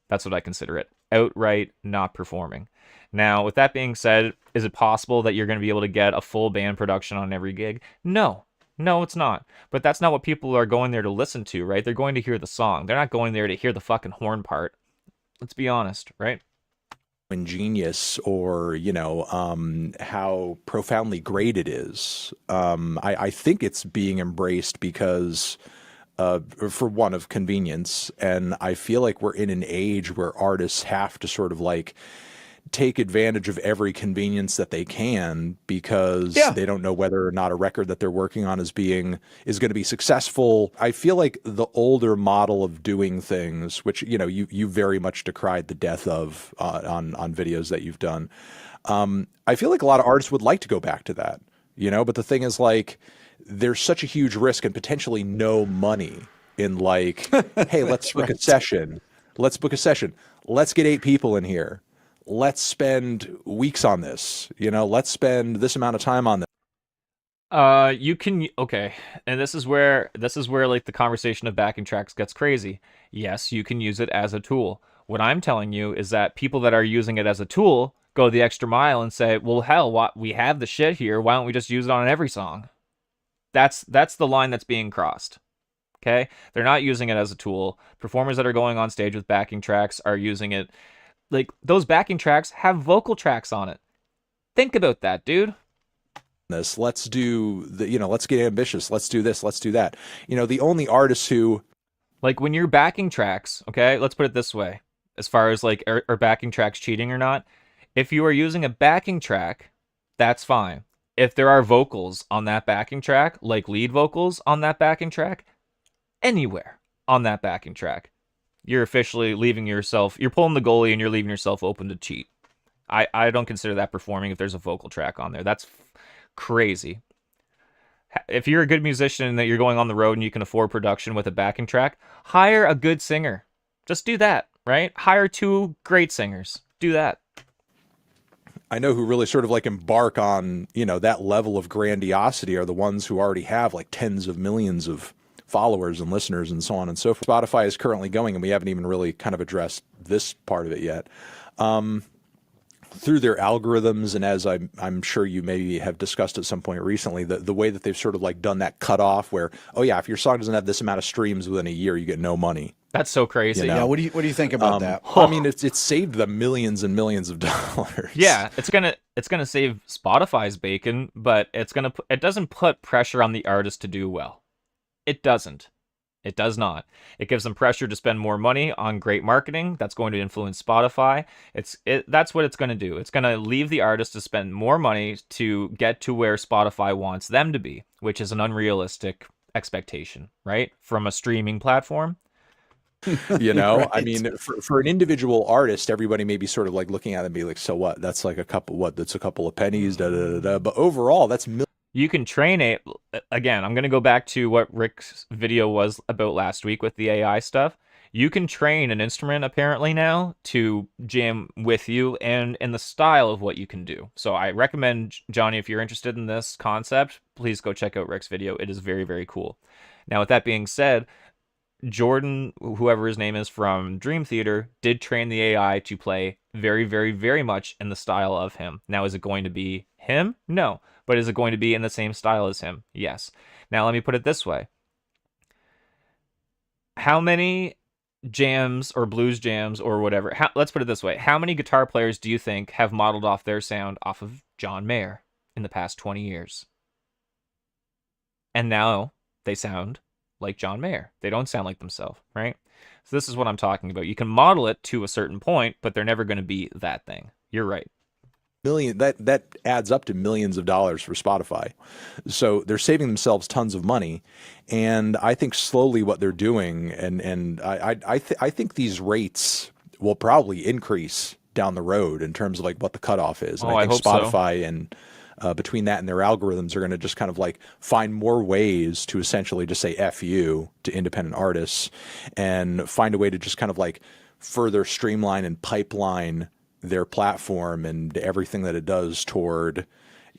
That's what I consider it. Outright not performing. Now, with that being said, is it possible that you're going to be able to get a full band production on every gig? No. No, it's not. But that's not what people are going there to listen to, right? They're going to hear the song. They're not going there to hear the fucking horn part. Let's be honest, right?
ingenious or, you know, how profoundly great it is. I think it's being embraced because for one, of convenience. And I feel like we're in an age where artists have to sort of like take advantage of every convenience that they can because they don't know whether or not a record that they're working on is going to be successful. I feel like the older model of doing things, which, you know, you very much decried the death of on videos that you've done. I feel like a lot of artists would like to go back to that, you know, but the thing is, like, there's such a huge risk and potentially no money in, like, hey, let's book a session. Let's book a session. Let's get 8 people in here. Let's spend weeks on this, you know, let's spend this amount of time on this.
You can okay, and this is where like the conversation of backing tracks gets crazy. Yes, you can use it as a tool. What I'm telling you is that people that are using it as a tool go the extra mile and say, "Well, hell, we have the shit here. Why don't we just use it on every song?" That's the line that's being crossed. Okay? They're not using it as a tool. Performers that are going on stage with backing tracks are using it like those backing tracks have vocal tracks on it. Think about that, dude.
This, let's do let's get ambitious. Let's do this. Let's do that. The only artists who
Like when you're backing tracks, okay, let's put it this way. As far as like are backing tracks cheating or not, if you are using a backing track, that's fine. If there are vocals on that backing track, like lead vocals on that backing track, anywhere on that backing track, you're officially you're pulling the goalie and you're leaving yourself open to cheat. I don't consider that performing if there's a vocal track on there. That's crazy. If you're a good musician and that you're going on the road and you can afford production with a backing track, hire a good singer. Just do that, right? Hire two great singers. Do that.
I know who really sort of like embark on, that level of grandiosity are the ones who already have like tens of millions of followers and listeners and so on and so forth. Spotify is currently going, and we haven't even really kind of addressed this part of it yet. Through their algorithms, and as I'm sure you maybe have discussed at some point recently, the way that they've sort of like done that cutoff where, oh yeah, if your song doesn't have this amount of streams within a year, you get no money.
That's so crazy.
Yeah, what do you think about that?
I mean, it's saved them millions and millions of dollars.
Yeah, it's gonna save Spotify's bacon, but it doesn't put pressure on the artist to do well. It doesn't. It does not. It gives them pressure to spend more money on great marketing. That's going to influence Spotify. That's what it's going to do. It's going to leave the artist to spend more money to get to where Spotify wants them to be, which is an unrealistic expectation, right? From a streaming platform.
Right. I mean, for an individual artist, everybody may be sort of like looking at it and be like, so what? That's like that's a couple of pennies, da da da da. But overall, that's
you can train it. Again, I'm going to go back to what Rick's video was about last week with the AI stuff. You can train an instrument apparently now to jam with you and in the style of what you can do. So I recommend, Johnny, if you're interested in this concept, please go check out Rick's video. It is very, very cool. Now, with that being said, Jordan, whoever his name is from Dream Theater, did train the AI to play very, very, very much in the style of him. Now, is it going to be him? No. But is it going to be in the same style as him? Yes. Now, let me put it this way. How many jams or blues jams or whatever, let's put it this way. How many guitar players do you think have modeled off their sound off of John Mayer in the past 20 years? And now they sound like John Mayer. They don't sound like themselves, right? So this is what I'm talking about. You can model it to a certain point, but they're never going to be that thing. You're right.
that adds up to millions of dollars for Spotify. So they're saving themselves tons of money. And I think slowly what they're doing, and I think these rates will probably increase down the road in terms of like what the cutoff is. And I think Spotify and between that and their algorithms are going to just kind of like find more ways to essentially just say F you to independent artists and find a way to just kind of like further streamline and pipeline their platform and everything that it does toward,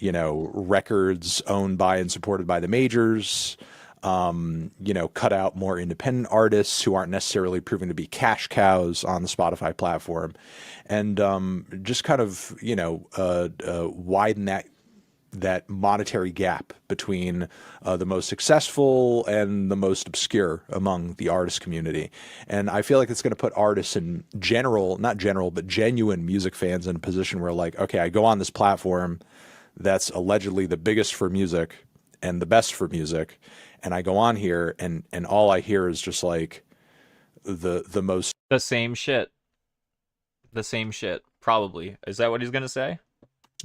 records owned by and supported by the majors, cut out more independent artists who aren't necessarily proven to be cash cows on the Spotify platform, and just kind of, widen that monetary gap between the most successful and the most obscure among the artist community. And I feel like it's going to put artists in not general, but genuine music fans in a position where like, okay, I go on this platform that's allegedly the biggest for music and the best for music. And I go on here and all I hear is just like the
same shit. The same shit. Probably. Is that what he's going to say?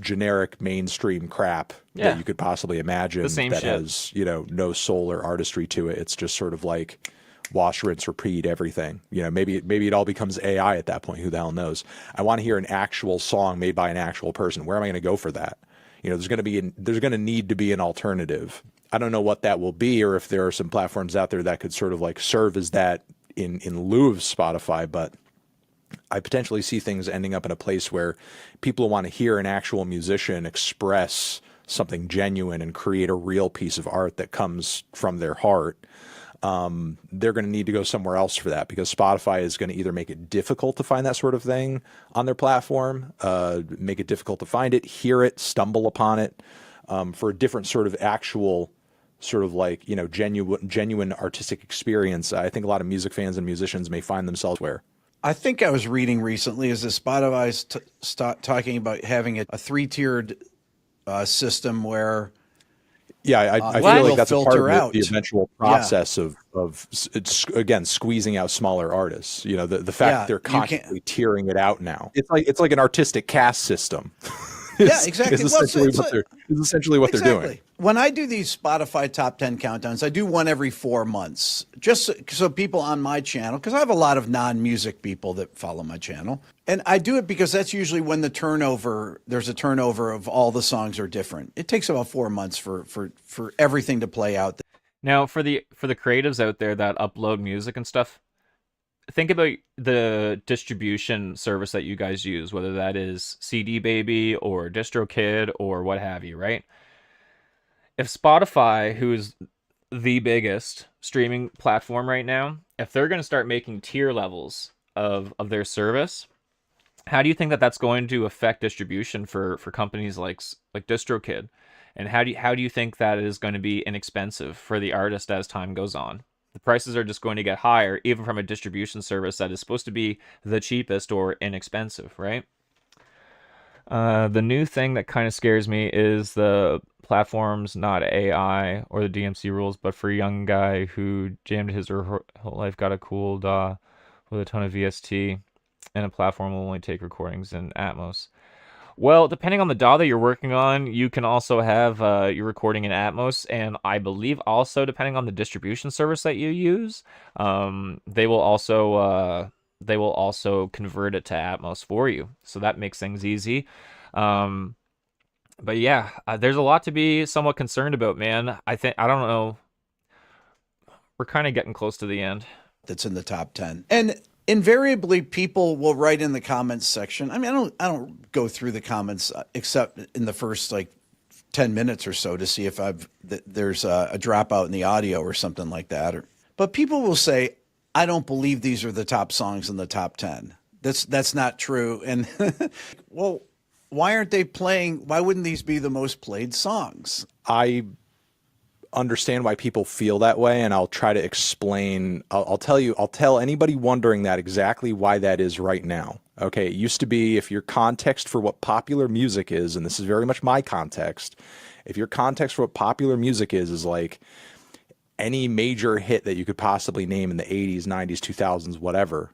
Generic mainstream crap that you could possibly imagine that
shit
has, no soul or artistry to it. It's just sort of like wash, rinse, repeat everything. Maybe it all becomes AI at that point. Who the hell knows? I want to hear an actual song made by an actual person. Where am I going to go for that? There's going to need to be an alternative. I don't know what that will be, or if there are some platforms out there that could sort of like serve as that in lieu of Spotify, but I potentially see things ending up in a place where people want to hear an actual musician express something genuine and create a real piece of art that comes from their heart, they're going to need to go somewhere else for that, because Spotify is going to either make it difficult to find that sort of thing on their platform, make it difficult to find it, hear it, stumble upon it, for a different sort of actual sort of like, you know, genuine artistic experience. I think a lot of music fans and musicians may find themselves where.
I think I was reading recently is that Spotify's talking about having a three-tiered system where
I feel like that's a part of the
out.
eventual process of it's, again, squeezing out smaller artists. You know, the fact that they're constantly tiering it out now. It's like an artistic caste system.
Exactly.
Is essentially what they're doing.
When I do these Spotify top 10 countdowns, I do one every 4 months, just so people on my channel, because I have a lot of non-music people that follow my channel, and I do it because that's usually when there's a turnover of all the songs are different. It takes about 4 months for everything to play out.
Now, for the creatives out there that upload music and stuff, think about the distribution service that you guys use, whether that is CD Baby or DistroKid or what have you, right? If Spotify, who is the biggest streaming platform right now, if they're going to start making tier levels of their service, how do you think that that's going to affect distribution for companies like DistroKid? And how do you think that is going to be inexpensive for the artist as time goes on? The prices are just going to get higher, even from a distribution service that is supposed to be the cheapest or inexpensive, right? The new thing that kind of scares me is the platform's not AI or the DMC rules, but for a young guy who jammed his or her whole life, got a cool DAW with a ton of VST, and a platform will only take recordings in Atmos. Well, depending on the DAW that you're working on, you can also have your recording in Atmos, and I believe also depending on the distribution service that you use, they will also convert it to Atmos for you, so that makes things easy. But yeah, there's a lot to be somewhat concerned about, man. I don't know. We're kind of getting close to the end.
That's in the top 10, and invariably people will write in the comments section. I mean, I don't go through the comments except in the first like 10 minutes or so to see if there's a dropout in the audio or something like that. But people will say, I don't believe these are the top songs in the top 10. That's not true. And well, why aren't they playing? Why wouldn't these be the most played songs?
I understand why people feel that way, and I'll try to explain. I'll tell anybody wondering that exactly why that is right now. Okay, it used to be, if your context for what popular music is, and this is very much my context, if your context for what popular music is like any major hit that you could possibly name in the 80s, 90s, 2000s, whatever,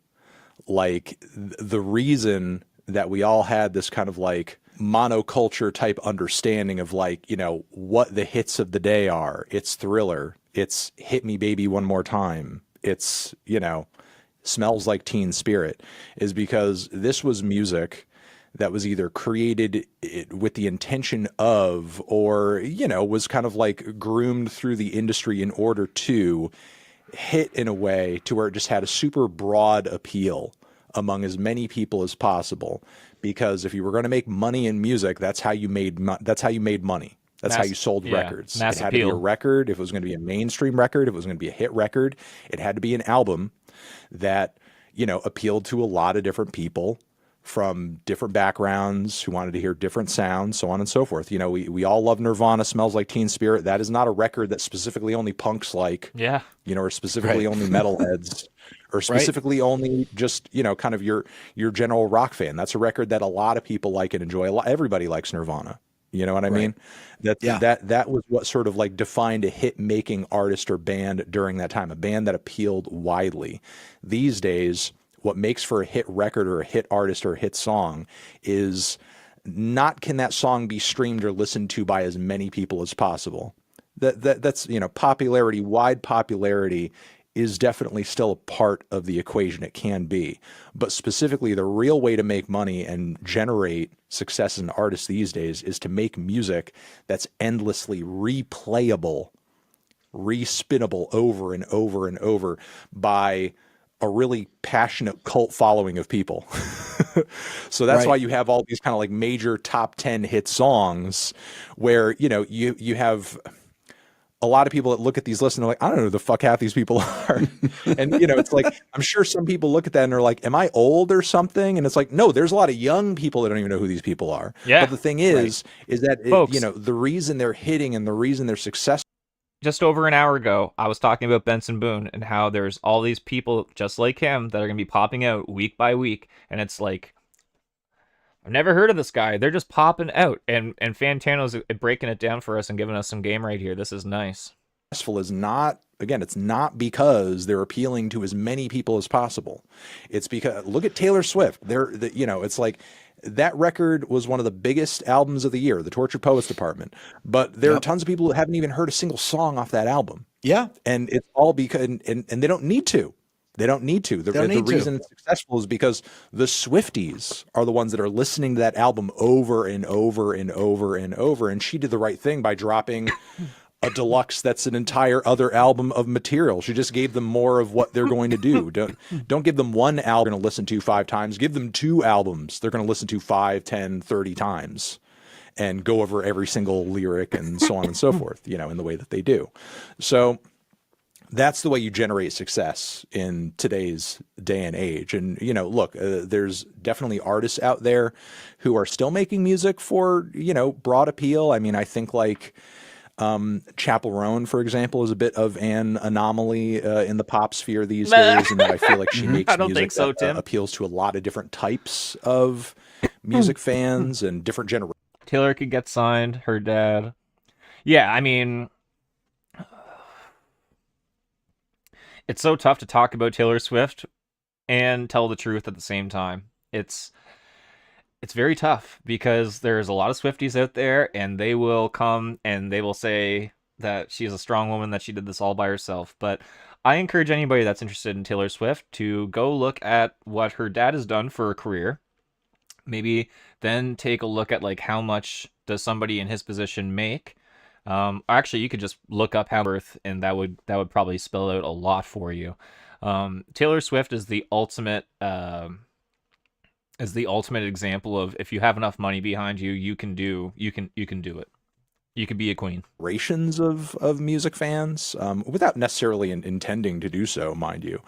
like the reason that we all had this kind of like monoculture type understanding of like, you know, what the hits of the day are. It's Thriller. It's Hit Me Baby One More Time. It's, you know, Smells Like Teen Spirit, is because this was music that was either created with the intention of, or, you know, was kind of like groomed through the industry in order to hit in a way to where it just had a super broad appeal among as many people as possible. Because if you were going to make money in music, that's how you made money. That's how you sold records. It had to be a record. If it was going to be a mainstream record, if it was going to be a hit record, it had to be an album that, you know, appealed to a lot of different people from different backgrounds who wanted to hear different sounds, so on and so forth. You know, we all love Nirvana, Smells Like Teen Spirit. That is not a record that specifically only punks like, you know, or specifically only metalheads, or specifically only just, you know, kind of your general rock fan. That's a record that a lot of people like and enjoy. Everybody likes Nirvana. You know what I mean? That was what sort of like defined a hit-making artist or band during that time, a band that appealed widely. These days, what makes for a hit record or a hit artist or a hit song is not can that song be streamed or listened to by as many people as possible. That's, you know, popularity, wide popularity is definitely still a part of the equation. It can be. But specifically, the real way to make money and generate success as an artist these days is to make music that's endlessly replayable, respinnable over and over and over by a really passionate cult following of people. So that's
Right.
why you have all these kind of like major top 10 hit songs where, you have a lot of people that look at these lists and they're like, I don't know who the fuck half these people are. And, it's like, I'm sure some people look at that and they're like, am I old or something? And it's like, no, there's a lot of young people that don't even know who these people are.
Yeah.
But the thing is that,
Folks.
the reason they're hitting and the reason they're successful.
Just over an hour ago, I was talking about Benson Boone and how there's all these people just like him that are going to be popping out week by week. And it's like, I've never heard of this guy. They're just popping out. And Fantano's breaking it down for us and giving us some game right here. This is nice.
Is not, again, it's not because they're appealing to as many people as possible. It's because, look at Taylor Swift. It's like, that record was one of the biggest albums of the year, the Tortured Poets Department. But there are tons of people who haven't even heard a single song off that album.
Yeah.
And it's all because, and they don't need to. They don't need to. The reason it's successful is because the Swifties are the ones that are listening to that album over and over and over and over. And she did the right thing by dropping a deluxe that's an entire other album of material. She just gave them more of what they're going to do. Don't give them one album they're going to listen to 5 times. Give them 2 albums they're going to listen to 5, 10, 30 times and go over every single lyric and so on and so forth, in the way that they do. So that's the way you generate success in today's day and age. And, look, there's definitely artists out there who are still making music for, broad appeal. I mean, I think like Chappell Roan, for example, is a bit of an anomaly in the pop sphere these days. And I feel like she makes music that appeals to a lot of different types of music fans and different generations.
Taylor could get signed, her dad. Yeah, I mean, it's so tough to talk about Taylor Swift and tell the truth at the same time. It's very tough because there's a lot of Swifties out there and they will come and they will say that she's a strong woman, that she did this all by herself. But I encourage anybody that's interested in Taylor Swift to go look at what her dad has done for a career. Maybe then take a look at like how much does somebody in his position make. Actually, you could just look up how birth, and that would probably spell out a lot for you. Taylor Swift is the ultimate example of if you have enough money behind you, you can do it. You could be a queen.
Generations of music fans, without necessarily intending to do so, mind you.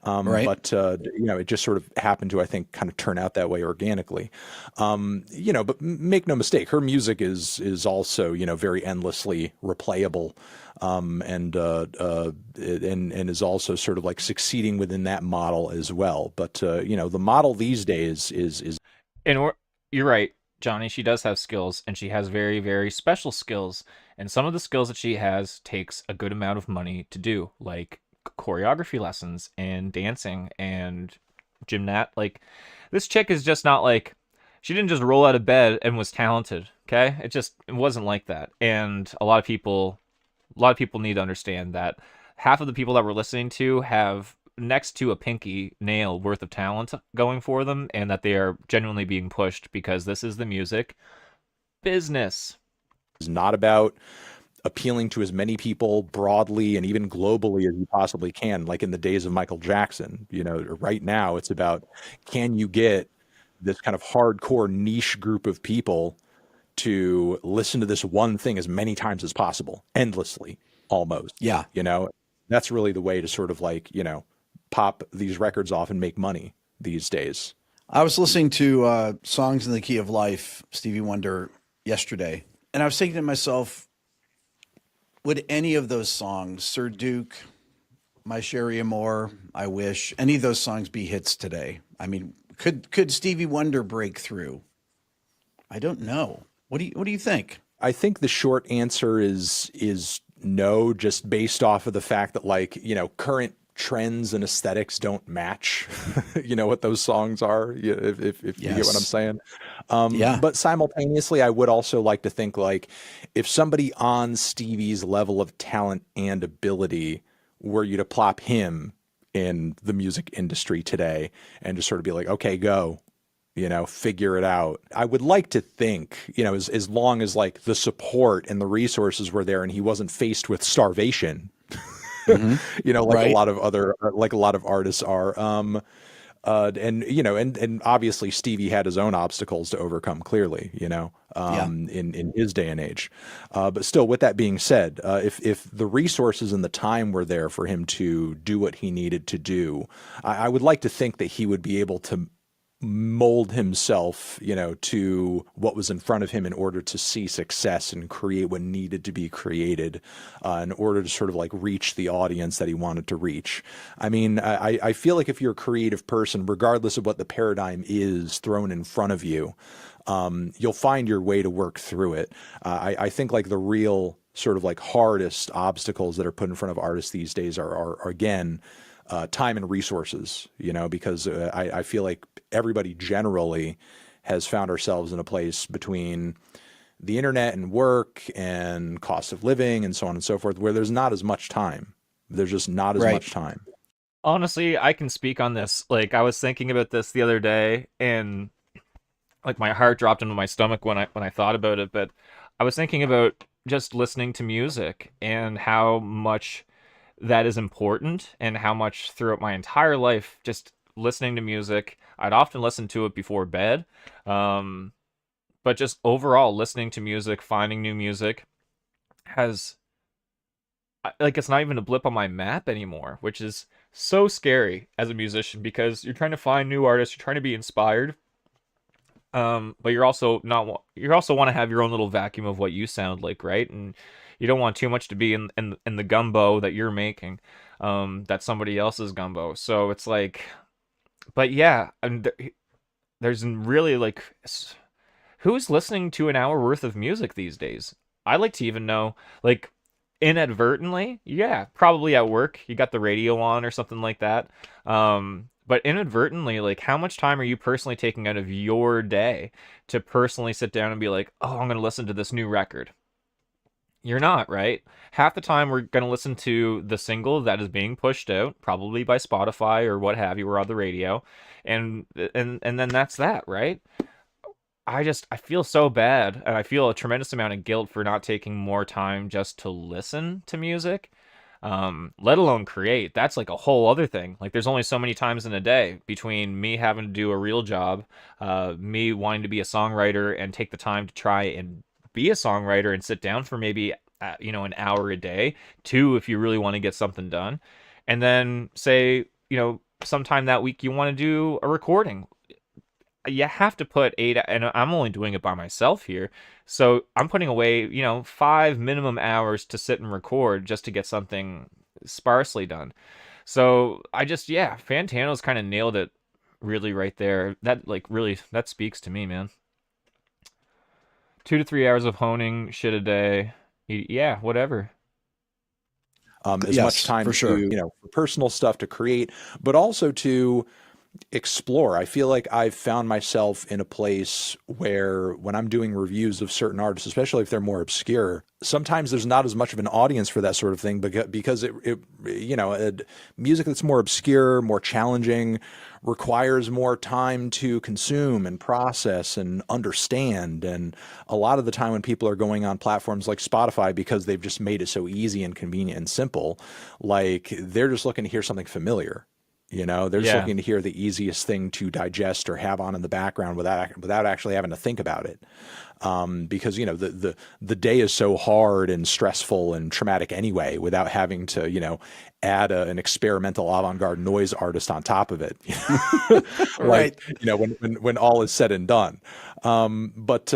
Right.
But, it just sort of happened to, I think, kind of turn out that way organically. But make no mistake, her music is also, very endlessly replayable. And is also sort of like succeeding within that model as well. But, the model these days is.
And you're right, Johnny, she does have skills, and she has very, very special skills. And some of the skills that she has takes a good amount of money to do, like choreography lessons and dancing and gymnast. Like, this chick is just not like, she didn't just roll out of bed and was talented. Okay, it wasn't like that. And a lot of people need to understand that half of the people that we're listening to have next to a pinky nail worth of talent going for them, and that they are genuinely being pushed because this is the music business.
It's not about appealing to as many people broadly and even globally as you possibly can, like in the days of Michael Jackson. Right now it's about, can you get this kind of hardcore niche group of people to listen to this one thing as many times as possible, endlessly, almost.
Yeah.
That's really the way to sort of like, pop these records off and make money these days.
I was listening to Songs in the Key of Life, Stevie Wonder, yesterday, and I was thinking to myself, would any of those songs, Sir Duke, My Sherry Amore, I Wish, any of those songs be hits today? I mean, could Stevie Wonder break through? I don't know. What do you think?
I think the short answer is no, just based off of the fact that, like, current trends and aesthetics don't match what those songs are, if you get what I'm saying. But simultaneously, I would also like to think, like, if somebody on Stevie's level of talent and ability were you to plop him in the music industry today and just sort of be like, okay, go, figure it out. I would like to think, as long as like the support and the resources were there and he wasn't faced with starvation,
Mm-hmm.
like a lot of other, like a lot of artists are. And and obviously Stevie had his own obstacles to overcome, clearly, in his day and age. But still, with that being said, if the resources and the time were there for him to do what he needed to do, I would like to think that he would be able to mold himself, to what was in front of him in order to see success and create what needed to be created, in order to sort of like reach the audience that he wanted to reach. I mean, I feel like if you're a creative person, regardless of what the paradigm is thrown in front of you, you'll find your way to work through it. I think like the real sort of like hardest obstacles that are put in front of artists these days are again, time and resources, because I feel like everybody generally has found ourselves in a place between the internet and work and cost of living and so on and so forth, where there's not as much time. There's just not as much time.
Honestly, I can speak on this. Like, I was thinking about this the other day, and like my heart dropped into my stomach when I thought about it. But I was thinking about just listening to music and how much that is important, and how much throughout my entire life, just listening to music, I'd often listen to it before bed. But just overall listening to music, finding new music has, like, it's not even a blip on my map anymore, which is so scary as a musician, because you're trying to find new artists, you're trying to be inspired. But you're also not, you also want to have your own little vacuum of what you sound like, right? And you don't want too much to be in the gumbo that you're making, that's somebody else's gumbo. So it's like, but yeah, and there's really like, who's listening to an hour worth of music these days? I like to even know, like, inadvertently, yeah, probably at work, you got the radio on or something like that. But inadvertently, like, how much time are you personally taking out of your day to personally sit down and be like, oh, I'm going to listen to this new record? You're not, right? Half the time we're going to listen to the single that is being pushed out, probably by Spotify or what have you, or on the radio. And then that's that, right? I feel so bad, and I feel a tremendous amount of guilt for not taking more time just to listen to music, let alone create. That's like a whole other thing. Like, there's only so many times in a day between me having to do a real job, me wanting to be a songwriter and take the time to try and be a songwriter and sit down for maybe an hour a day, two if you really want to get something done, and then say, sometime that week you want to do a recording. You have to put 8, and I'm only doing it by myself here, so I'm putting away 5 minimum hours to sit and record just to get something sparsely done. So Fantano's kind of nailed it really right there. That, like, really, that speaks to me, man. 2 to 3 hours of honing shit a day. Yeah, whatever.
As
Yes,
much time
for sure.
for personal stuff to create, but also to explore. I feel like I've found myself in a place where when I'm doing reviews of certain artists, especially if they're more obscure, sometimes there's not as much of an audience for that sort of thing, because music that's more obscure, more challenging, requires more time to consume and process and understand. And a lot of the time when people are going on platforms like Spotify, because they've just made it so easy and convenient and simple, like, they're just looking to hear something familiar. They're just looking to hear the easiest thing to digest or have on in the background without actually having to think about it. Because the day is so hard and stressful and traumatic anyway, without having to add an experimental avant-garde noise artist on top of it.
Right.
When all is said and done. But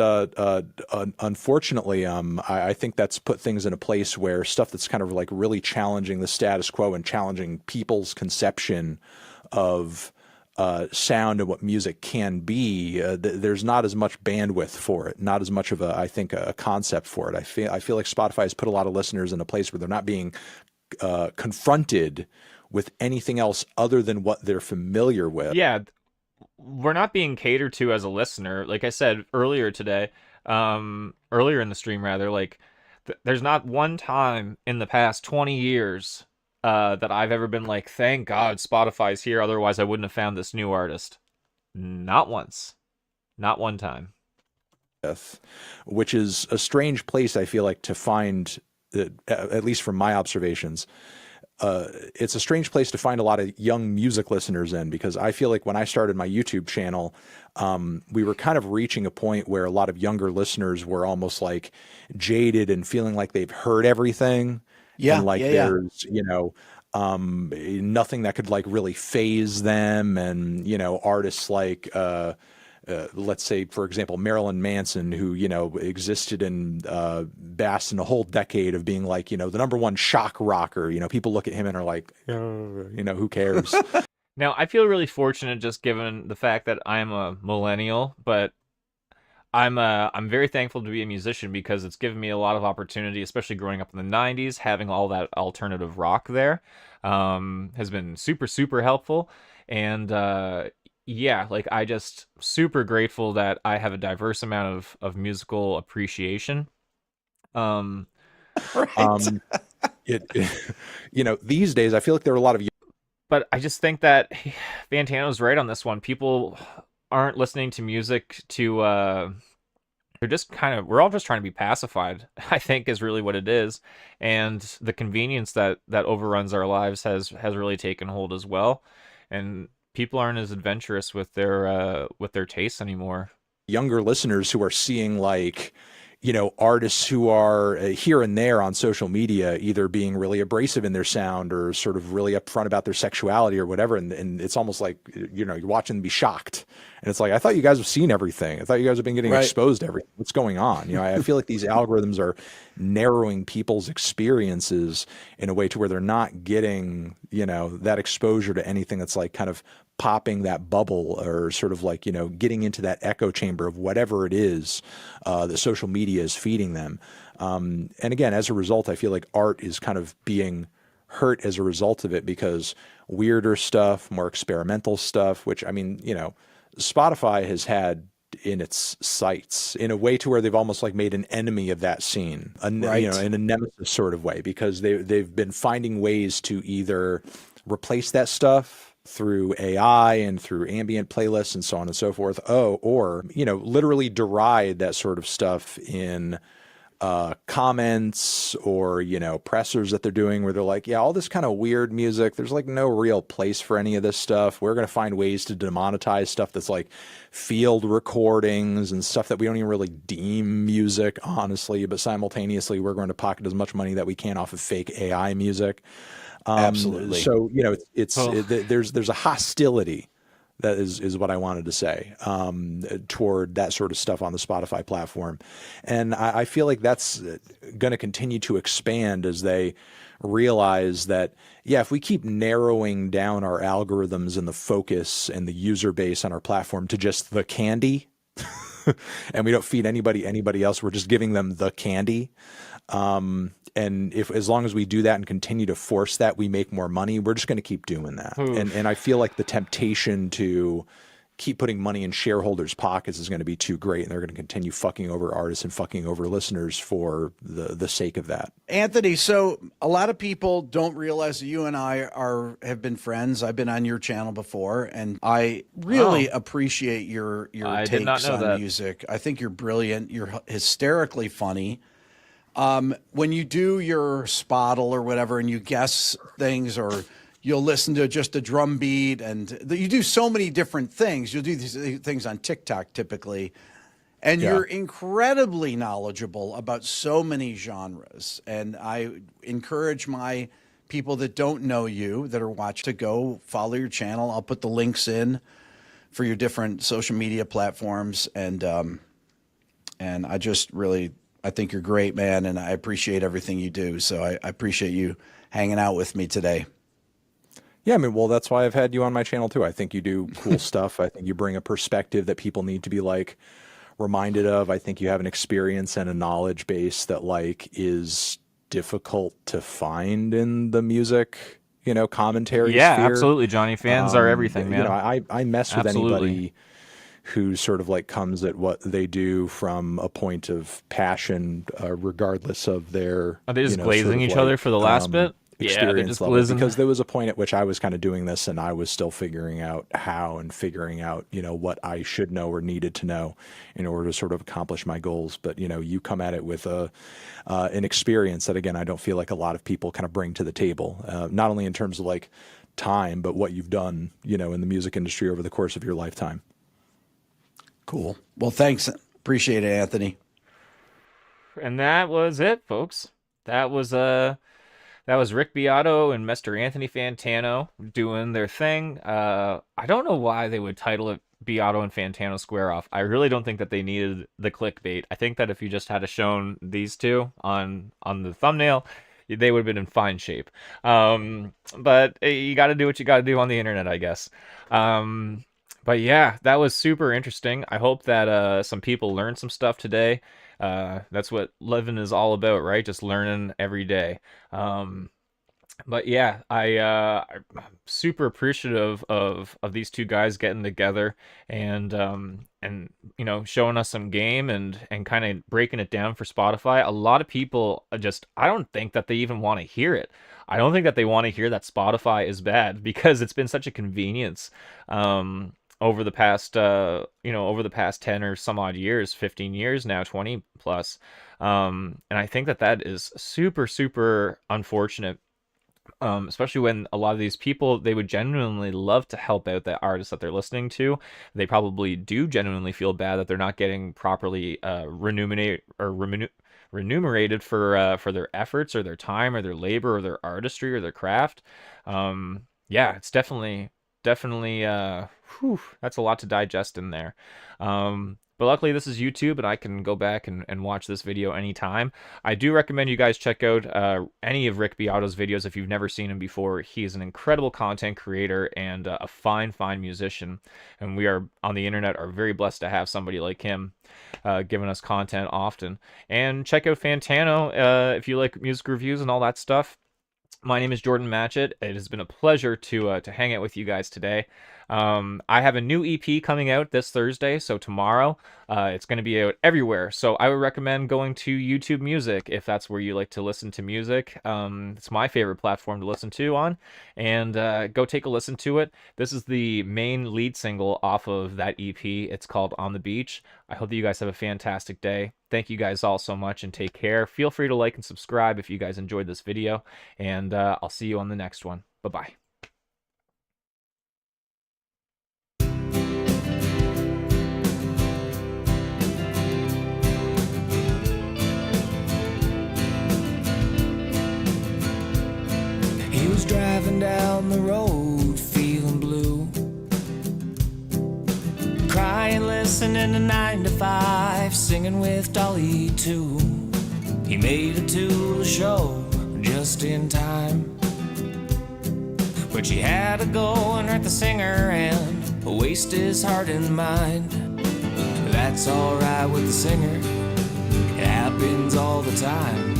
unfortunately, I think that's put things in a place where stuff that's kind of like really challenging the status quo and challenging people's conception of sound and what music can be, there's not as much bandwidth for it, not as much of a concept for it. I feel like Spotify has put a lot of listeners in a place where they're not being confronted with anything else other than what they're familiar with.
Yeah, we're not being catered to as a listener. Like I said earlier today, earlier in the stream rather, like, there's not one time in the past 20 years that I've ever been like, thank God Spotify's here, otherwise I wouldn't have found this new artist. Not once. Not one time.
Which is a strange place, I feel like, to find, at least from my observations, it's a strange place to find a lot of young music listeners in, because I feel like when I started my YouTube channel, we were kind of reaching a point where a lot of younger listeners were almost like jaded and feeling like they've heard everything.
Yeah,
And like
yeah.
there's, nothing that could like really phase them. And, artists like, let's say, for example, Marilyn Manson, who, existed and basked in a whole decade of being like, the number one shock rocker. People look at him and are like, who cares?
Now, I feel really fortunate just given the fact that I'm a millennial, but I'm very thankful to be a musician because it's given me a lot of opportunity, especially growing up in the 90s, having all that alternative rock there has been super, super helpful. And yeah, like I just super grateful that I have a diverse amount of musical appreciation.
Um, these days, I feel like there are a lot of.
But I just think that Fantano's right on this one. People aren't listening to music to they're just we're all just trying to be pacified, I think, is really what it is. And the convenience that overruns our lives has really taken hold as well. And people aren't as adventurous with their tastes anymore.
Younger listeners who are seeing like, artists who are here and there on social media, either being really abrasive in their sound or sort of really upfront about their sexuality or whatever. And it's almost like, you're watching them be shocked. And it's like, I thought you guys have seen everything. I thought you guys have been getting exposed to everything. What's going on? I feel like these algorithms are narrowing people's experiences in a way to where they're not getting, that exposure to anything that's like kind of popping that bubble or sort of like, getting into that echo chamber of whatever it is that social media is feeding them. And again, as a result, I feel like art is kind of being hurt as a result of it, because weirder stuff, more experimental stuff, which, I mean, Spotify has had in its sights in a way to where they've almost like made an enemy of that scene, in a nemesis sort of way, because they've been finding ways to either replace that stuff through AI and through ambient playlists and so on and so forth. Or literally deride that sort of stuff in comments or, pressers that they're doing where they're like, yeah, all this kind of weird music, there's like no real place for any of this stuff. We're going to find ways to demonetize stuff that's like field recordings and stuff that we don't even really deem music, honestly, but simultaneously we're going to pocket as much money that we can off of fake AI music.
Absolutely.
So, there's a hostility, that is what I wanted to say, toward that sort of stuff on the Spotify platform. And I feel like that's going to continue to expand as they realize that, yeah, if we keep narrowing down our algorithms and the focus and the user base on our platform to just the candy, and we don't feed anybody else, we're just giving them the candy. And as long as we do that and continue to force that, we make more money. We're just going to keep doing that. And I feel like the temptation to keep putting money in shareholders' pockets is going to be too great, and they're going to continue fucking over artists and fucking over listeners for the sake of that.
Anthony, so a lot of people don't realize that you and I have been friends. I've been on your channel before, and I really appreciate your takes on music. I think you're brilliant. You're hysterically funny. When you do your spottle or whatever and you guess things, or you'll listen to just a drum beat, and you do so many different things. You'll do these things on TikTok typically, and you're incredibly knowledgeable about so many genres. And I encourage my people that don't know you, that are watching, to go follow your channel. I'll put the links in for your different social media platforms. And I just really, I think you're great, man, and I appreciate everything you do. So I appreciate you hanging out with me today.
Yeah, I mean, well, that's why I've had you on my channel too. I think you do cool stuff. I think you bring a perspective that people need to be like reminded of. I think you have an experience and a knowledge base that like is difficult to find in the music, commentary sphere.
Absolutely, Johnny. Fans are everything, man.
I mess with anybody who sort of like comes at what they do from a point of passion, regardless of their.
Are they just glazing each other for the last bit?
experience
just
level,
listening.
because there was a point at which I was kind of doing this and I was still figuring out how and figuring out, what I should know or needed to know in order to sort of accomplish my goals. But, you come at it with an experience that, again, I don't feel like a lot of people kind of bring to the table, not only in terms of like time, but what you've done, in the music industry over the course of your lifetime.
Cool. Well, thanks. Appreciate it, Anthony.
And that was it, folks. That was Rick Beato and Mr. Anthony Fantano doing their thing. I don't know why they would title it Beato and Fantano Square Off. I really don't think that they needed the clickbait. I think that if you just had shown these two on the thumbnail, they would have been in fine shape. But you got to do what you got to do on the internet, I guess. But yeah, that was super interesting. I hope that some people learned some stuff today. That's what living is all about, right? Just learning every day. But yeah, I'm super appreciative of these two guys getting together and showing us some game and kind of breaking it down for Spotify. A lot of people I don't think that they even want to hear it. I don't think that they want to hear that Spotify is bad, because it's been such a convenience over the past 10 or some odd years, 15 years now, 20 plus. And I think that is super, super unfortunate. Especially when a lot of these people, they would genuinely love to help out the artists that they're listening to. They probably do genuinely feel bad that they're not getting properly remunerated for their efforts or their time or their labor or their artistry or their craft. Yeah, it's definitely that's a lot to digest in there. But luckily this is YouTube and I can go back and watch this video anytime. I do recommend you guys check out any of Rick Beato's videos if you've never seen him before. He is an incredible content creator and a fine musician. And we are on the internet are very blessed to have somebody like him giving us content often. And check out Fantano if you like music reviews and all that stuff. My name is Jordan Matchett. It has been a pleasure to hang out with you guys today. I have a new EP coming out this Thursday, so tomorrow. It's going to be out everywhere. So I would recommend going to YouTube Music if that's where you like to listen to music. It's my favorite platform to listen to on. And go take a listen to it. This is the main lead single off of that EP. It's called On the Beach. I hope that you guys have a fantastic day. Thank you guys all so much and take care. Feel free to like and subscribe if you guys enjoyed this video. And I'll see you on the next one. Bye-bye.
He was driving down the road feeling blue, crying, listening to 9 to 5, singing with Dolly too. He made it to the show just in time, but she had to go and hurt the singer and waste his heart and mind. That's alright with the singer, it happens all the time.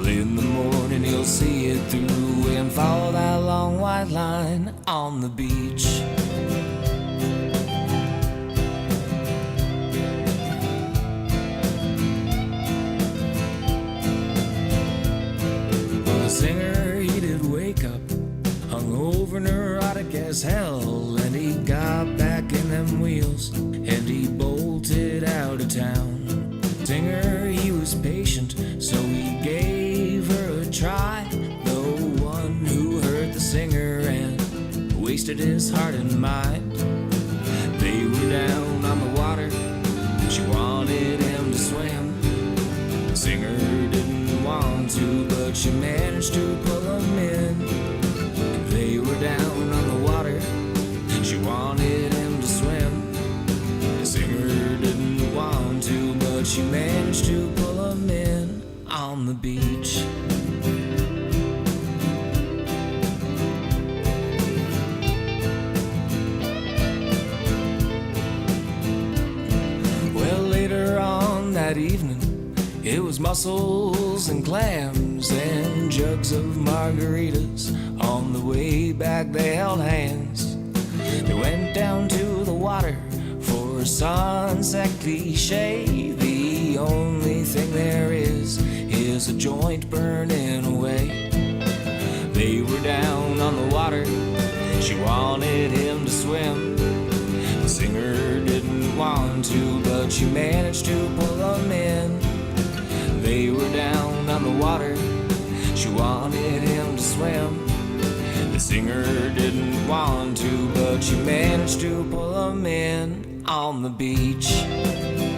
In the morning he'll see it through and follow that long white line on the beach. The singer, he did wake up hungover, neurotic as hell, and he got back in them wheels and he bolted out of town. Singer, he was patient, so he gave her a try. The one who hurt the singer and wasted his heart and mind. They were down on the water, she wanted him to swim. The singer didn't want to, but she managed to pull him in. They were down on the water, she wanted him to swim. The singer didn't want to, but she managed to pull him in on the beach. Well, later on that evening, it was mussels and clams and jugs of margaritas. On the way back they held hands. They went down to the water for a sunset cliche. The only thing there is a joint burning away. They were down on the water, she wanted him to swim. The singer didn't want to, but she managed to pull him in. They were down on the water, she wanted him to swim. The singer didn't want to, but she managed to pull him in on the beach.